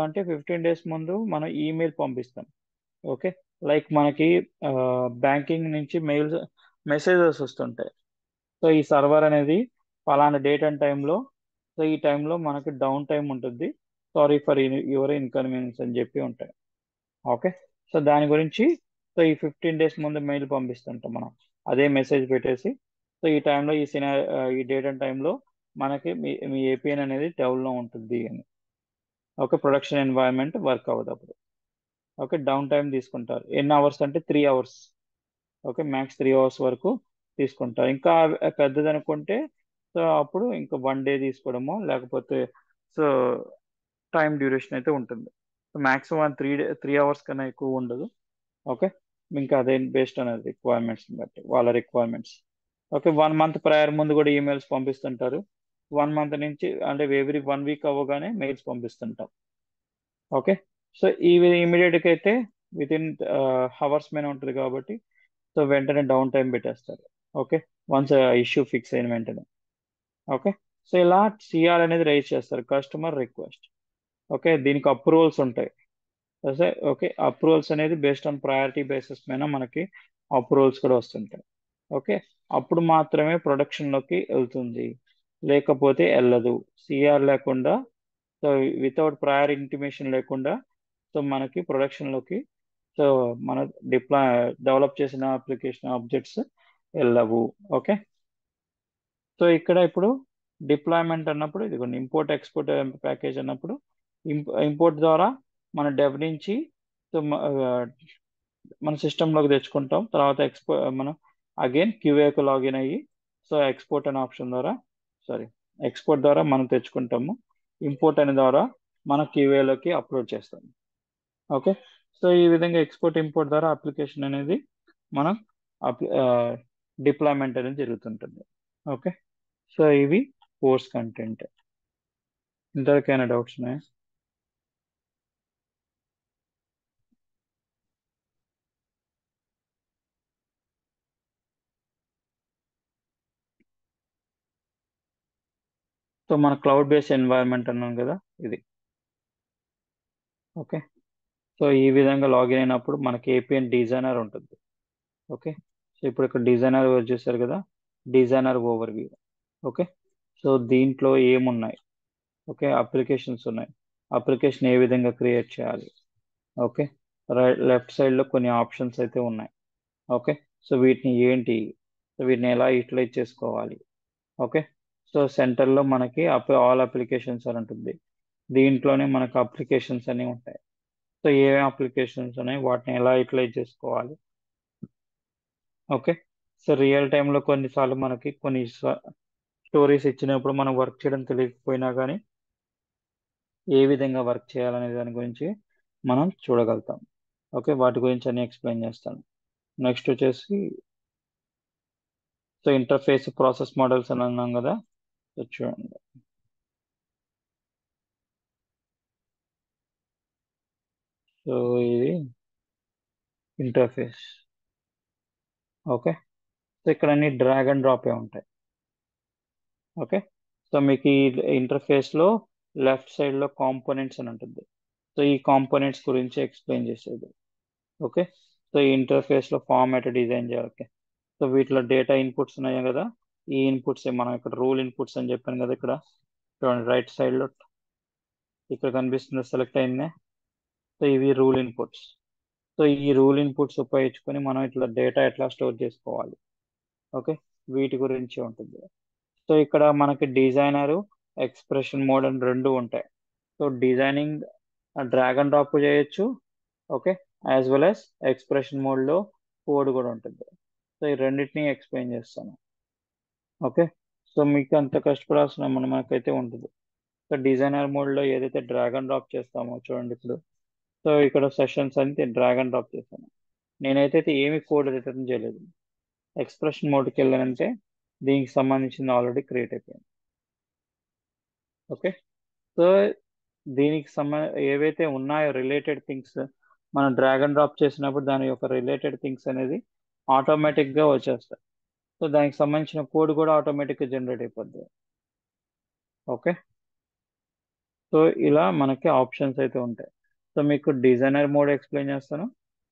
అంటే 15 days ముందు మనం ఈమెయిల్ పంపిస్తాం. ఓకే, లైక్ మనకి బ్యాంకింగ్ నుంచి మెసేజెస్ వస్తుంటాయి. సో ఈ సర్వర్ అనేది ఫలానా డేట్ అండ్ టైంలో, సో ఈ టైంలో మనకి డౌన్ టైం ఉంటుంది, సారీ ఫర్ యువర్ ఇన్కన్వీనియన్స్ అని చెప్పి ఉంటాయి. ఓకే. సో దాని గురించి సో ఈ 15 days ముందు మెయిల్ పంపిస్తుంటాం మనం. అదే మెసేజ్ పెట్టేసి సో ఈ టైంలో ఈ డేట్ అండ్ టైంలో మనకి మీ ఏపీఎన్ అనేది డౌన్లో ఉంటుంది అని. ఓకే, ప్రొడక్షన్ ఎన్వైరన్మెంట్ వర్క్ అవ్వదు అప్పుడు. ఓకే, డౌన్ టైం తీసుకుంటారు. ఎన్ని అవర్స్ అంటే 3 hours. ఓకే, మ్యాక్స్ 3 hours వరకు తీసుకుంటారు. ఇంకా పెద్దది అనుకుంటే సో అప్పుడు ఇంకా 1 day తీసుకోవడమో లేకపోతే సో టైం డ్యూరేషన్ అయితే ఉంటుంది. మాక్సిమం 3 hours కన్నా ఎక్కువ ఉండదు. ఓకే, ఇంకా అదే బేస్డ్ అనేది రిక్వైర్మెంట్స్ బట్టి వాళ్ళ రిక్వైర్మెంట్స్. ఓకే, 1 month ప్రయర్ ముందు కూడా ఈమెయిల్స్ పంపిస్తుంటారు. 1 month నుంచి అంటే ఎవ్రీ 1 week అవ్వగానే మెయిల్స్ పంపిస్తుంటాం. ఓకే. సో ఇవి ఇమీడియట్గా అయితే విత్ ఇన్ హవర్స్ మీద ఉంటుంది కాబట్టి సో వెంటనే డౌన్ టైం పెట్టేస్తారు. ఓకే, వన్స్ ఇష్యూ ఫిక్స్ అయిన వెంటనే. ఓకే. సో ఇలా సిఆర్ అనేది రైజ్ చేస్తారు, కస్టమర్ రిక్వెస్ట్. ఓకే, దీనికి అప్రూవల్స్ ఉంటాయి. ఓకే, అప్రూవల్స్ అనేది బేస్డ్ ఆన్ ప్రయారిటీ బేసిస్ మీద మనకి అప్రూవల్స్ కూడా వస్తుంటాయి. ఓకే, అప్పుడు మాత్రమే ప్రొడక్షన్లోకి వెళ్తుంది, లేకపోతే వెళ్ళదు. సిఆర్ లేకుండా సో వితౌట్ ప్రయర్ ఇంటిమేషన్ లేకుండా సో మనకి ప్రొడక్షన్లోకి సో మన డెవలప్ చేసిన అప్లికేషన్ ఆబ్జెక్ట్స్ వెళ్ళవు. ఓకే. సో ఇక్కడ ఇప్పుడు డిప్లాయ్మెంట్ అన్నప్పుడు ఇదిగోండి ఇంపోర్ట్ ఎక్స్పోర్ట్ ప్యాకేజ్ అన్నప్పుడు ఇంపోర్ట్ ద్వారా మన డెవ్ నుంచి సో మన సిస్టంలోకి తెచ్చుకుంటాం. తర్వాత మనం అగైన్ క్యూఏకి లాగిన్ అయ్యి సో ఎక్స్పోర్ట్ అనే ఆప్షన్ ద్వారా, సారీ, ఎక్స్పోర్ట్ ద్వారా మనం తెచ్చుకుంటాము. ఇంపోర్ట్ అనే ద్వారా మన క్యూఏలోకి అప్లోడ్ చేస్తాం. ఓకే. సో ఈ విధంగా ఎక్స్పోర్ట్ ఇంపోర్ట్ ద్వారా అప్లికేషన్ అనేది మనం డిప్లాయ్మెంట్ అనేది జరుగుతుంటుంది. ఓకే. సో ఇవి కోర్స్ కంటెంట్. ఇంతవరకైనా డౌట్స్ ఉన్నాయా? సో మన క్లౌడ్ బేస్డ్ ఎన్వైరన్మెంట్ అన్నాం కదా ఇది. ఓకే. సో ఈ విధంగా లాగిన్ అయినప్పుడు మనకి ఏపీఎన్ డిజైనర్ ఉంటుంది. ఓకే. సో ఇప్పుడు ఇక్కడ డిజైనర్ చూసారు కదా, designer over view. Okay. So దీంట్లో ఏమున్నాయి? ఓకే, అప్లికేషన్స్ ఉన్నాయి. అప్లికేషన్ ఏ విధంగా క్రియేట్ చేయాలి? ఓకే, లెఫ్ట్ సైడ్లో కొన్ని ఆప్షన్స్ అయితే ఉన్నాయి. ఓకే, సో వీటిని ఏంటి, సో వీటిని ఎలా యూటిలైజ్ చేసుకోవాలి? ఓకే, సో సెంటర్లో మనకి ఆల్ అప్లికేషన్స్ అని ఉంటుంది. దీంట్లోనే మనకు అప్లికేషన్స్ అన్ని ఉంటాయి. సో ఏ అప్లికేషన్స్ ఉన్నాయి, వాటిని ఎలా యూటిలైజ్ చేసుకోవాలి? ఓకే, సో రియల్ టైంలో కొన్నిసార్లు మనకి కొన్ని స్టోరీస్ ఇచ్చినప్పుడు మనం వర్క్ చేయడం తెలియకపోయినా కానీ ఏ విధంగా వర్క్ చేయాలనే దాని గురించి మనం చూడగలుగుతాం. ఓకే, వాటి గురించి అన్ని ఎక్స్ప్లెయిన్ చేస్తాను. నెక్స్ట్ వచ్చేసి సో ఇంటర్ఫేస్ ప్రాసెస్ మోడల్స్ అని అన్నాం కదా, సో చూడండి. సో ఇది ఇంటర్ఫేస్. ఓకే, సో ఇక్కడ అన్ని డ్రాగ్ అండ్ డ్రాప్ ఉంటాయి. ఓకే, సో మీకు ఈ ఇంటర్ఫేస్లో లెఫ్ట్ సైడ్లో కాంపోనెంట్స్ అని ఉంటుంది. సో ఈ కాంపోనెంట్స్ గురించి ఎక్స్ప్లెయిన్ చేసేది. ఓకే, సో ఈ ఇంటర్ఫేస్లో ఫార్మాట్ డిజైన్ చేయాలి. ఓకే, సో వీటిలో డేటా ఇన్పుట్స్ ఉన్నాయి కదా, ఈ ఇన్పుట్స్ మనం ఇక్కడ రూల్ ఇన్పుట్స్ అని చెప్పాను కదా, ఇక్కడ చూడండి రైట్ సైడ్లో ఇక్కడ కనిపిస్తుంది, సెలెక్ట్ అయింది. సో ఇవి రూల్ ఇన్పుట్స్. సో ఈ రూల్ ఇన్పుట్స్ ఉపయోగించుకొని మనం ఇట్లా డేటా ఎట్లా స్టోర్ చేసుకోవాలి? ఓకే, వీటి గురించి ఉంటుంది. సో ఇక్కడ మనకి డిజైనరు, ఎక్స్ప్రెషన్ మోడ్ అని రెండు ఉంటాయి. So designing drag and drop చేయొచ్చు. Okay, as well as expression మోడ్లో కోడ్ కూడా ఉంటుంది. సో ఈ రెండింటిని ఎక్స్ప్లెయిన్ చేస్తాను. ఓకే, సో మీకు అంత కష్టపడాల్సిన మనకైతే ఉంటుంది. సో డిజైనర్ మోడ్లో ఏదైతే డ్రాగ్ అండ్ డ్రాప్ చేస్తామో చూడండి ఇప్పుడు. సో ఇక్కడ సెషన్స్ అయితే డ్రాగ్ అండ్ డ్రాప్ చేశాను. నేనైతే ఏమి కోడ్ రిటర్న్ చేయలేదు. ఎక్స్ప్రెషన్ మోడ్కి వెళ్ళానంటే దీనికి సంబంధించింది ఆల్రెడీ క్రియేట్ అయిపోయింది. ఓకే, సో దీనికి ఏవైతే ఉన్నాయో రిలేటెడ్ థింగ్స్ మనం డ్రాగ్ అండ్ డ్రాప్ చేసినప్పుడు దాని యొక్క రిలేటెడ్ థింగ్స్ అనేది ఆటోమేటిక్గా వచ్చేస్తాయి. సో దానికి సంబంధించిన కోడ్ కూడా ఆటోమేటిక్గా జనరేట్ అయిపోద్ది. ఓకే, సో ఇలా మనకి ఆప్షన్స్ అయితే ఉంటాయి. సో మీకు డిజైనర్ మోడ్ ఎక్స్ప్లెయిన్ చేస్తాను,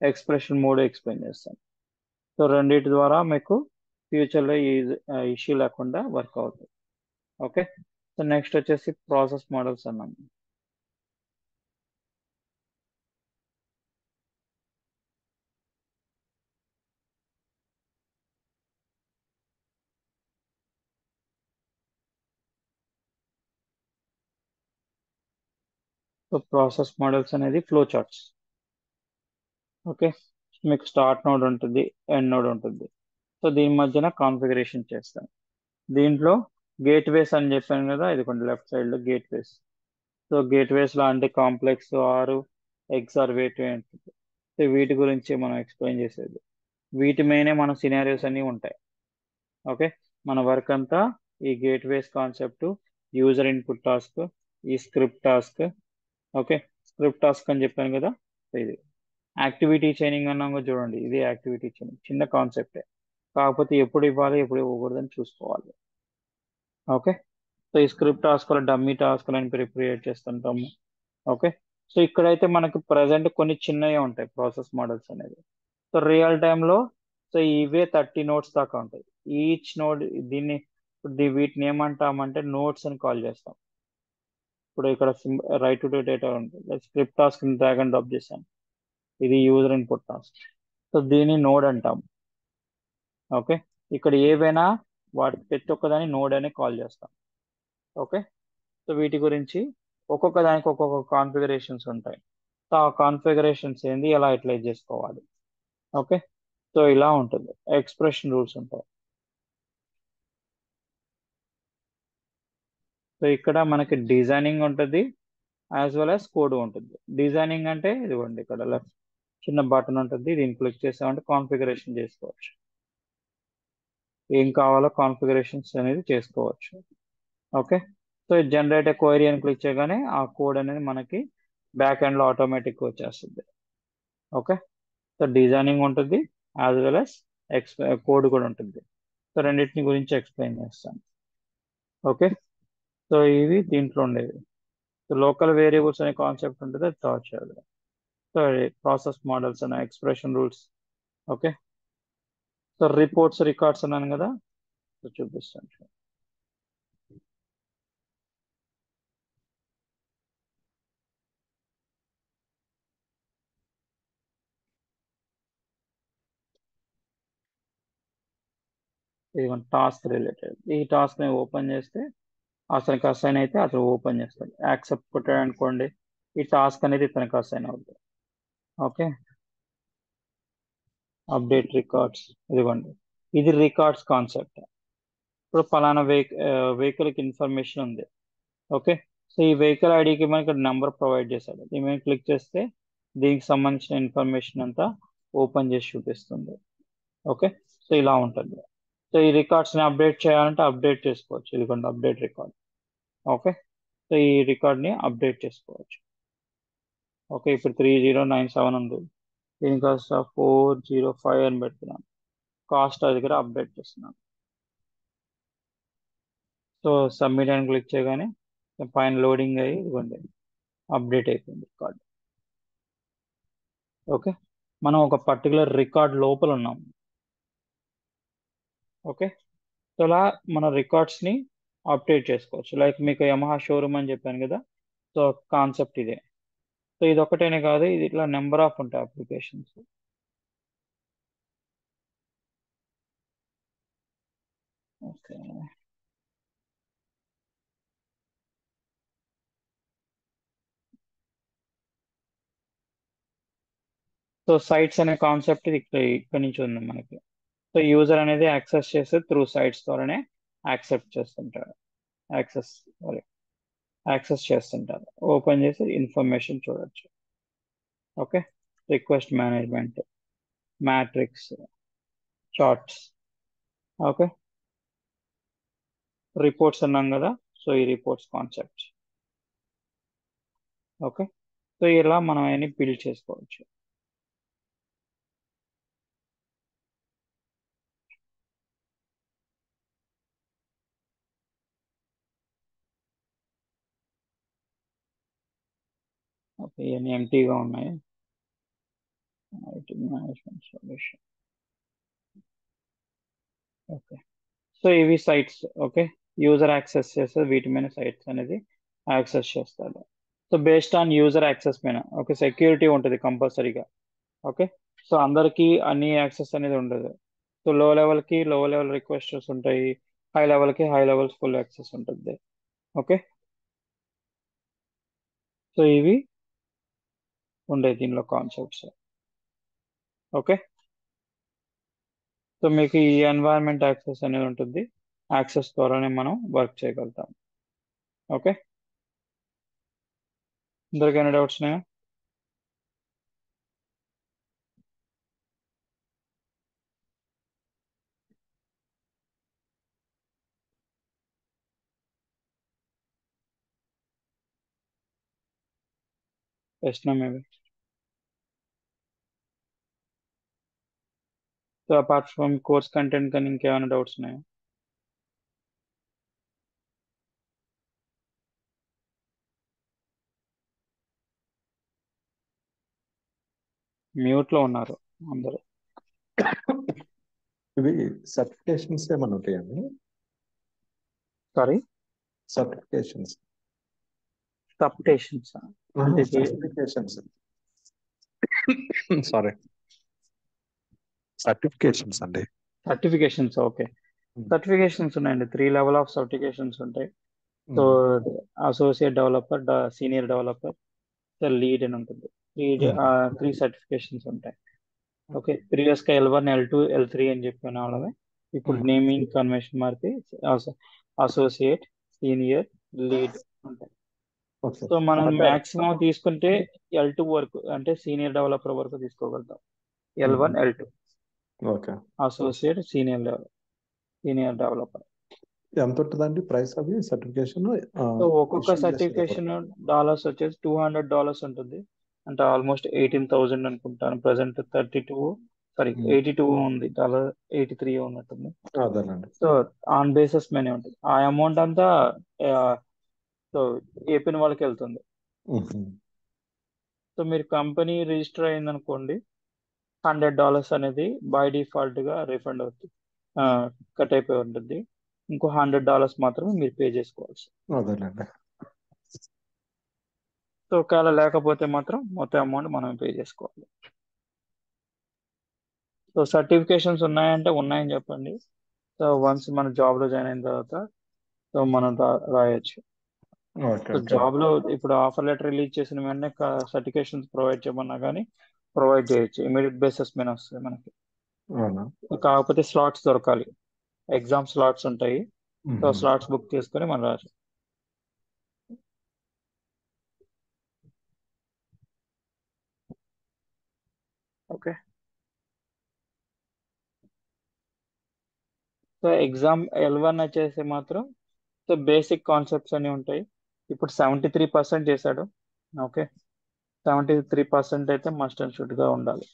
ఎక్స్ప్రెషన్ మోడ్ ఎక్స్ప్లెయిన్ చేస్తాను. సో రెండింటి ద్వారా మీకు ఫ్యూచర్లో ఈ ఇష్యూ లేకుండా వర్క్ అవుతుంది. ఓకే, సో నెక్స్ట్ వచ్చేసి ప్రాసెస్ మోడల్స్ అన్నాము. సో ప్రాసెస్ మోడల్స్ అనేది ఫ్లో చార్ట్స్. ఓకే, మీకు స్టార్ట్ నోడ్ ఉంటుంది, ఎండ్ నోడ్ ఉంటుంది. సో దీని మధ్యన కాన్ఫిగరేషన్ చేస్తాను. దీంట్లో గేట్వేస్ అని చెప్పాను కదా, ఇది కొంచెం లెఫ్ట్ సైడ్లో గేట్వేస్. సో గేట్వేస్లో అంటే కాంప్లెక్స్ ఆర్ ఎక్స్ఆర్ వేట్ ఉంటుంది. సో వీటి గురించి మనం ఎక్స్ప్లెయిన్ చేసేది. వీటి మీనే మన సినారియోస్ అన్నీ ఉంటాయి. ఓకే, మన వర్క్ అంతా ఈ gateways concept, user input task, ఈ script task. Okay, script task అని చెప్పాను కదా, ఇది యాక్టివిటీ చైనింగ్ అన్నాక చూడండి, ఇది యాక్టివిటీ చైనింగ్ చిన్న కాన్సెప్టే, కాకపోతే ఎప్పుడు ఇవ్వాలి ఎప్పుడు ఇవ్వకూడదని చూసుకోవాలి. ఓకే, సో ఈ స్క్రిప్ట్ టాస్క్ డమ్మీ టాస్క్ అని ప్రిపేర్ చేస్తుంటాము. ఓకే, సో ఇక్కడైతే మనకి ప్రజెంట్ కొన్ని చిన్నవి ఉంటాయి ప్రాసెస్ మోడల్స్ అనేది. సో రియల్ టైంలో సో ఇవే 30 నోట్స్ దాకా ఉంటాయి. ఈచ్ నోడ్ దీన్ని వీటిని ఏమంటామంటే నోట్స్ అని కాల్ చేస్తాం. ఇప్పుడు ఇక్కడ రైట్ టు డేటా ఉంటుంది, script task drag and drop చేశాను, ఇది యూజర్ ఇన్పుట్ టాస్క్. సో దీన్ని నోడ్ అంటాం. ఓకే, ఇక్కడ ఏవైనా వాటి ప్రతి ఒక్కదాన్ని నోడ్ అని కాల్ చేస్తాం. ఓకే, సో వీటి గురించి ఒక్కొక్క దానికి ఒక్కొక్క కాన్ఫిగరేషన్స్ ఉంటాయి. సో ఆ కాన్ఫిగరేషన్స్ ఏంది, ఎలా యూటిలైజ్ చేసుకోవాలి? ఓకే, సో ఇలా ఉంటుంది. ఎక్స్ప్రెషన్ రూల్స్ ఉంటాయి. సో ఇక్కడ మనకి డిజైనింగ్ ఉంటుంది, యాజ్ వెల్ యాజ్ కోడ్ ఉంటుంది. డిజైనింగ్ అంటే ఇదిగోండి ఇక్కడ లెఫ్ట్ చిన్న బటన్ ఉంటుంది, దీన్ని క్లిక్ చేసామంటే కాన్ఫిగరేషన్ చేసుకోవచ్చు. ఏం కావాలో కాన్ఫిగరేషన్స్ అనేది చేసుకోవచ్చు. ఓకే, సో జనరేట్ క్వైరీ అని క్లిక్ చేయగానే ఆ కోడ్ అనేది మనకి బ్యాక్ ఎండ్లో ఆటోమేటిక్ వచ్చేస్తుంది. ఓకే, సో డిజైనింగ్ ఉంటుంది, యాజ్ వెల్ యాజ్ కోడ్ కూడా ఉంటుంది. సో రెండింటిని గురించి ఎక్స్ప్లెయిన్ చేస్తాను. ఓకే, సో ఇవి దీంట్లో ఉండేవి. సో లోకల్ వేరియబుల్స్ అనే కాన్సెప్ట్ ఉంటుంది, అది తర్వాత చేయాలి. సో ప్రాసెస్ మోడల్స్ అనే expression rules. Okay, so reports records అన్నాను కదా, సో చూపిస్తాను. ఇది టాస్క్ రిలేటెడ్. ఈ టాస్క్ ని ఓపెన్ చేస్తే అతనికి అసైన్ అయితే అతను ఓపెన్ చేస్తాడు. యాక్సెప్ట్ కొట్టాడు అనుకోండి, ఈ టాస్క్ అనేది ఇతనికి అసైన్ అవుతుంది. Okay, update records. ఇదిగోండి, ఇది రికార్డ్స్ కాన్సెప్ట్. ఇప్పుడు పలానా వెహికల్కి ఇన్ఫర్మేషన్ ఉంది. ఓకే, సో ఈ వెహికల్ ఐడికి మనకి నెంబర్ ప్రొవైడ్ చేశాడు. దీని మీద క్లిక్ చేస్తే దీనికి సంబంధించిన ఇన్ఫర్మేషన్ అంతా ఓపెన్ చేసి చూపిస్తుంది. ఓకే, సో ఇలా ఉంటుంది. సో ఈ రికార్డ్స్ని అప్డేట్ చేయాలంటే అప్డేట్ చేసుకోవచ్చు. ఇదిగోండి అప్డేట్ రికార్డ్. ఓకే, సో ఈ రికార్డ్ని అప్డేట్ చేసుకోవచ్చు. ఓకే, ఇప్పుడు 3097 ఉంది, దీని కాస్త 405 అని పెడుతున్నాను. కాస్ట్ దగ్గర అప్డేట్ చేస్తున్నాను. సో సబ్మిట్ అని క్లిక్ చేయగానే పైన లోడింగ్ అయ్యి ఇదిగోండి అప్డేట్ అయిపోయింది రికార్డ్. ఓకే, మనం ఒక పర్టికులర్ రికార్డ్ లోపల ఉన్నాం. ఓకే, సో అలా మన రికార్డ్స్ని అప్డేట్ చేసుకోవచ్చు. లైక్ మీకు యమహా షోరూమ్ అని చెప్పాను కదా, సో కాన్సెప్ట్ ఇదే. సో ఇది ఒకటేనే కాదు, ఇది ఇట్లా నెంబర్ ఆఫ్ ఉంటాయి అప్లికేషన్స్. ఓకే, సో సైట్స్ అనే కాన్సెప్ట్ ఇది ఇక్కడ నుంచి ఉంది మనకి. సో యూజర్ అనేది యాక్సెస్ చేస్తే త్రూ సైట్స్ ద్వారానే యాక్సెప్ట్ చేస్తుంటారు, యాక్సెస్ సారీ యాక్సెస్ చేస్తుంటారు. ఓపెన్ చేసి ఇన్ఫర్మేషన్ చూడొచ్చు. Okay, request management, matrix, charts. Okay, reports అన్నాం కదా, సో ఈ రిపోర్ట్స్ కాన్సెప్ట్. ఓకే, సో ఇలా మనం అవన్నీ బిల్డ్ చేసుకోవచ్చు. ఓకే, ఇవన్నీ ఎంటీగా ఉన్నాయి. IT management solution. Okay, so ఇవి సైట్స్. ఓకే, యూజర్ యాక్సెస్ చేస్తే వీటి మీద సైట్స్ అనేది యాక్సెస్ చేస్తారు. So based on user access మీద ఓకే సెక్యూరిటీ ఉంటుంది కంపల్సరీగా. ఓకే, సో అందరికీ అన్ని యాక్సెస్ అనేది ఉండదు. సో లో లెవెల్ రిక్వెస్టర్స్ ఉంటాయి, హై లెవెల్స్ ఫుల్ యాక్సెస్ ఉంటుంది. ఓకే, సో ఇవి ఉండే దీనిలో కాన్సెప్ట్స్. ఓకే, సో మీకు ఈ ఎన్వైరన్మెంట్ యాక్సెస్ అనేది ఉంటుంది, యాక్సెస్ ద్వారానే మనం వర్క్ చేయగలుగుతాం. ఓకే, అందరికైనా డౌట్స్ ఉన్నాయా? Yes no maybe. So apart from course content కానీ ఇంకేమైనా డౌట్స్ ఉన్నాయా? మ్యూట్ లో ఉన్నారు అందరూ. ఇవి సర్టిఫికేషన్స్ ఏమైనా ఉంటాయండి? సారీ, సర్టిఫికేషన్స్ సబ్టేషన్స్ అంటే సర్టిఫికేషన్స్ సారీ సర్టిఫికేషన్స్ అండి. సర్టిఫికేషన్స్. ఓకే, సర్టిఫికేషన్స్ ఉన్నాయండి. 3 లెవెల్ ఆఫ్ సర్టిఫికేషన్స్ ఉంటాయి. So associate developer, senior developer, lead అని ఉంటుంది. లీడ్ 3 సర్టిఫికేషన్స్ ఉంటాయి. ఓకే, ప్రీవియస్ గా L1, L2, L3 అని చెప్పిన వాళ్ళమే. ఇప్పుడు నేమింగ్ కన్వెన్షన్ మారితే అసోసియేట్, సీనియర్, లీడ్ ఉంటాయి. సో మనం మాక్సిమం తీసుకుంటే L2 వరకు అంటే సీనియర్ డెవలపర్ వరకు తీసుకోగలుగుతాం. L1, L2 okay, associate, senior developer. ఎంత ఉంటుందండి ప్రైస్ అవి సర్టిఫికేషన్? సో ఒక్కొక్క సర్టిఫికేషన్ డాలర్స్ వచ్చేసి $200 ఉంటుంది. అంటే ఆల్మోస్ట్ 18,000 అనుకుంటాను. ప్రజెంట్ 82 ఉంది, $83 ఉన్నట్టుంది. అదేనండి. సో ఆన్ బేసిస్ మీదే ఉంటుంది. ఆ అమౌంట్ అంతా సో ఏపీఎన్ వాళ్ళకి వెళ్తుంది. సో మీరు కంపెనీ రిజిస్టర్ అయిందనుకోండి, $100 అనేది బై డిఫాల్ట్ గా రిఫండ్ అవుతుంది, కట్ అయిపోయి ఉంటుంది. ఇంకో $100 మాత్రమే మీరు పే చేసుకోవాల్సి. అదేనండి. సో ఒకవేళ లేకపోతే మాత్రం మొత్తం అమౌంట్ మనం పే చేసుకోవాలి. సో సర్టిఫికేషన్స్ ఉన్నాయంటే ఉన్నాయని చెప్పండి. సో వన్స్ మన జాబ్లో జాయిన్ అయిన తర్వాత సో మనం రాయొచ్చు. ఓకే సో ఓకే జాబ్లో ఇప్పుడు ఆఫర్ లెటర్ రిలీజ్ చేసిన వెంటనే సర్టిఫికేషన్స్ ప్రొవైడ్ చేయమన్నా కానీ ప్రొవైడ్ చేయొచ్చు. ఇమీడియట్ బేసిస్ మీద వస్తుంది మనకి. అవునా. కాకపోతే స్లాట్స్ దొరకాలి. ఎగ్జామ్ స్లాట్స్ ఉంటాయి. సో మ్మ్. స్లాట్స్ బుక్ చేసుకొని మనం రాదు. ఓకే. సో ఎగ్జామ్ L1 వచ్చేసి మాత్రం సో బేసిక్ కాన్సెప్ట్స్ అన్ని ఉంటాయి. ఇప్పుడు 73% చేశాడు. ఓకే. 73% అయితే మస్ట్ అండ్ షుడ్ గా ఉండాలి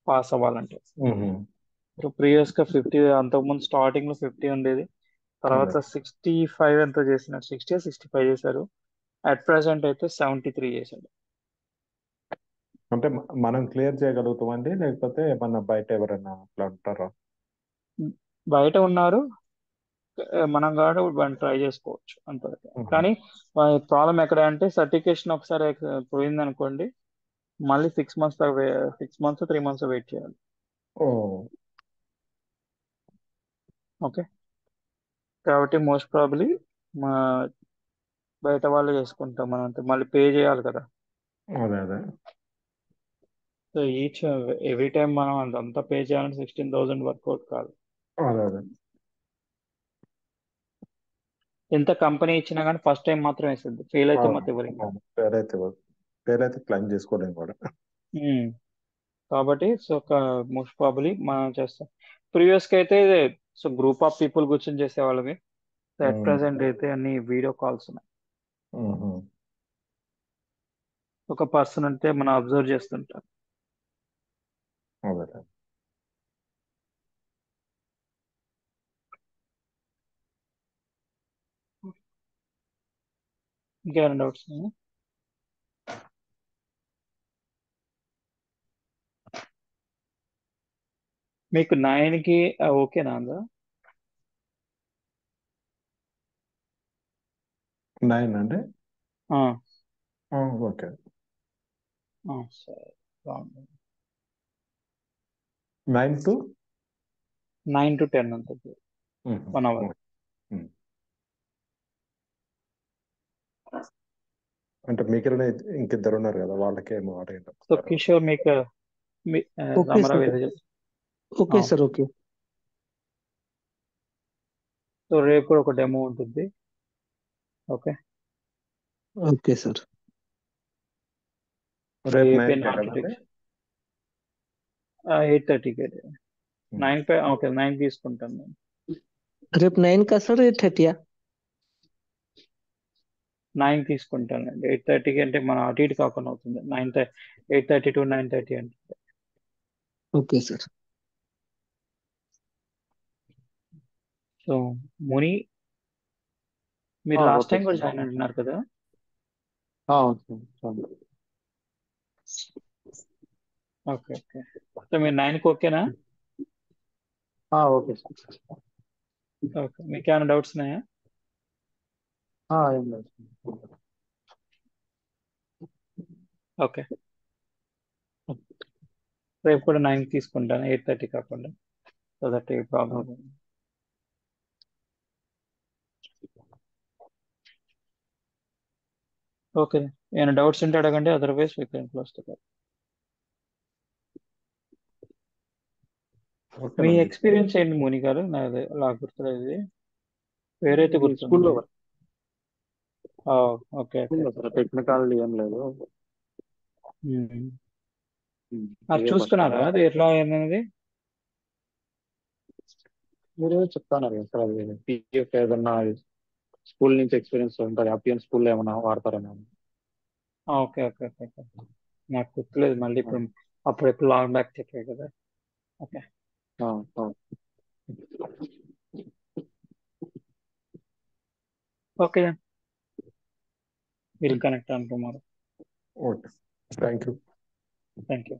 పాస్ అవ్వాలంటే. మ్మ్. సో ప్రీవియస్ గా 50, అంతకుముందు స్టార్టింగ్ లో 50 ఉండేది. అదే. తర్వాత 65 ఎంతో చేసినాడు, 65 చేశారు. అట్ ప్రెసెంట్ అయితే 73 చేశాడు. అంటే మనం క్లియర్ చేయగలుగుతామండి, లేకపోతే మన బయట ఎవరైనా అట్లా ఉంటారా? బయట ఉన్నారు, మనం కాదు ట్రై చేసుకోవచ్చు అంతవరకు. మ్మ్. కానీ ప్రాబ్లం ఎక్కడ అంటే సర్టిఫికేషన్ ఒకసారి పోయింది అనుకోండి, మళ్ళీ 6 మంత్స్ 6 మంత్స్ 3 మంత్స్ వెయిట్ చేయాలి. ఓ. ఓకే. కాబట్టి మోస్ట్ ప్రాబ్లీ మా బయట వాళ్ళు చేసుకుంటాం, మనం అంతే మళ్ళీ పే చేయాలి కదా. అదే అదే. సో ఈచ్ ఎవ్రీ టైం మనం అంతా పే చేయాలంటే 16,000 వర్కౌట్ కాదు. అదే అదే. ఎంత కంపెనీ ఇచ్చినా కానీ ఫస్ట్ టైం మాత్రం వేస్తుంది, ఫెయిల్ అయితే అవును మొత్తం ఎవరు ఇంకా. అవును. పేరైతే క్లైమ్ చేసుకోలేము కూడా. కాబట్టి సో మోస్ట్ ప్రాబలీ మనం చేస్తాం. ప్రీవియస్ కి అయితే సో గ్రూప్ ఆఫ్ పీపుల్ కూర్చొని చేసేవాళ్ళవి. At hmm. ప్రెసెంట్ అయితే అన్ని వీడియో కాల్స్ ఉన్నాయి. మ్మ్. ఒక పర్సన్ అంటే మనం అబ్జర్వ్ చేస్తుంటాం. అదే అదే. ఇంకేమైనా డౌట్స్? మీకు 9కి ఓకేనా అందా? 9 అండి. ఆ, ఓకే. సరే బాగుంది. 9 to 9 to 10 ఉంటుంది, 1 hour. అంటే మిగిలిన ఇంకిద్దరు ఉన్నారు కదా, వాళ్ళకేమో అడగండి సో ఒకసారి. కిషోర్ మీకు ఓకే రామారావు సార్, ఏదో చెప్పు. Okay sir, okay. సో రేపు కూడా ఒక డెమో ఉంటుంది. ఓకే. Okay sir. రేపు ఏపీఎన్ 9 కదండి. ఆర్కిటెక్చర్ 8:30కి. 9 ఓకే 9 తీసుకుంటాను నేను. రేపు 9 కా సార్, 8:30? 9 తీసుకుంటానండి. 8:30కి అంటే మన అటు ఇటు కాకుండా అవుతుంది. 8:30 to 9:30 అంటే. Okay sir. సో ముని, మీరు లాస్ట్ ఓకే టైం కూడా సార్. జాయిన్ అంటున్నారు కదా. అవును సార్. Okay okay. సో మీరు 9కి ఓకేనా? Okay sir. ఓకే. మీకు ఏమైనా డౌట్స్ ఉన్నాయా? ఏం లేదు. ఓకే. రేపు కూడా 9 తీసుకుంటాను, 8:30 కాకుండా. So that a problem. Okay. ఏమైనా డౌట్స్ ఉంటే అడగండి, otherwise we can close the call. మీ ఓకేనండి. ఎక్స్పీరియన్స్ ఏంటి ముని గారు? నాది అలా గుర్తులేదు, ఇది వేరైతే గుర్తుంది. స్కూల్లో ఓకే ఓకే. టెక్నికల్ ఏం లేదు. అది ఇదే ఫస్ట్ చూసుకున్నారా అది ఎట్లా అనేది? మీరే చెప్తాను సార్. అది పిఎఫ్ ఏదన్నా స్కూల్ నుంచి ఎక్స్పీరియన్స్ ఉంటుంది, అపిఎన్ స్కూల్లో ఏమన్నా వాడతారేమో. Okay okay okay okay. నాకు గుర్తులేదు మళ్ళీ ఇప్పుడు, అప్పుడు ఎప్పుడు లాంగ్ బ్యాక్ చెప్పాయి కదా. Okay okay, will connect on tomorrow. Okay. Thank you. Thank you.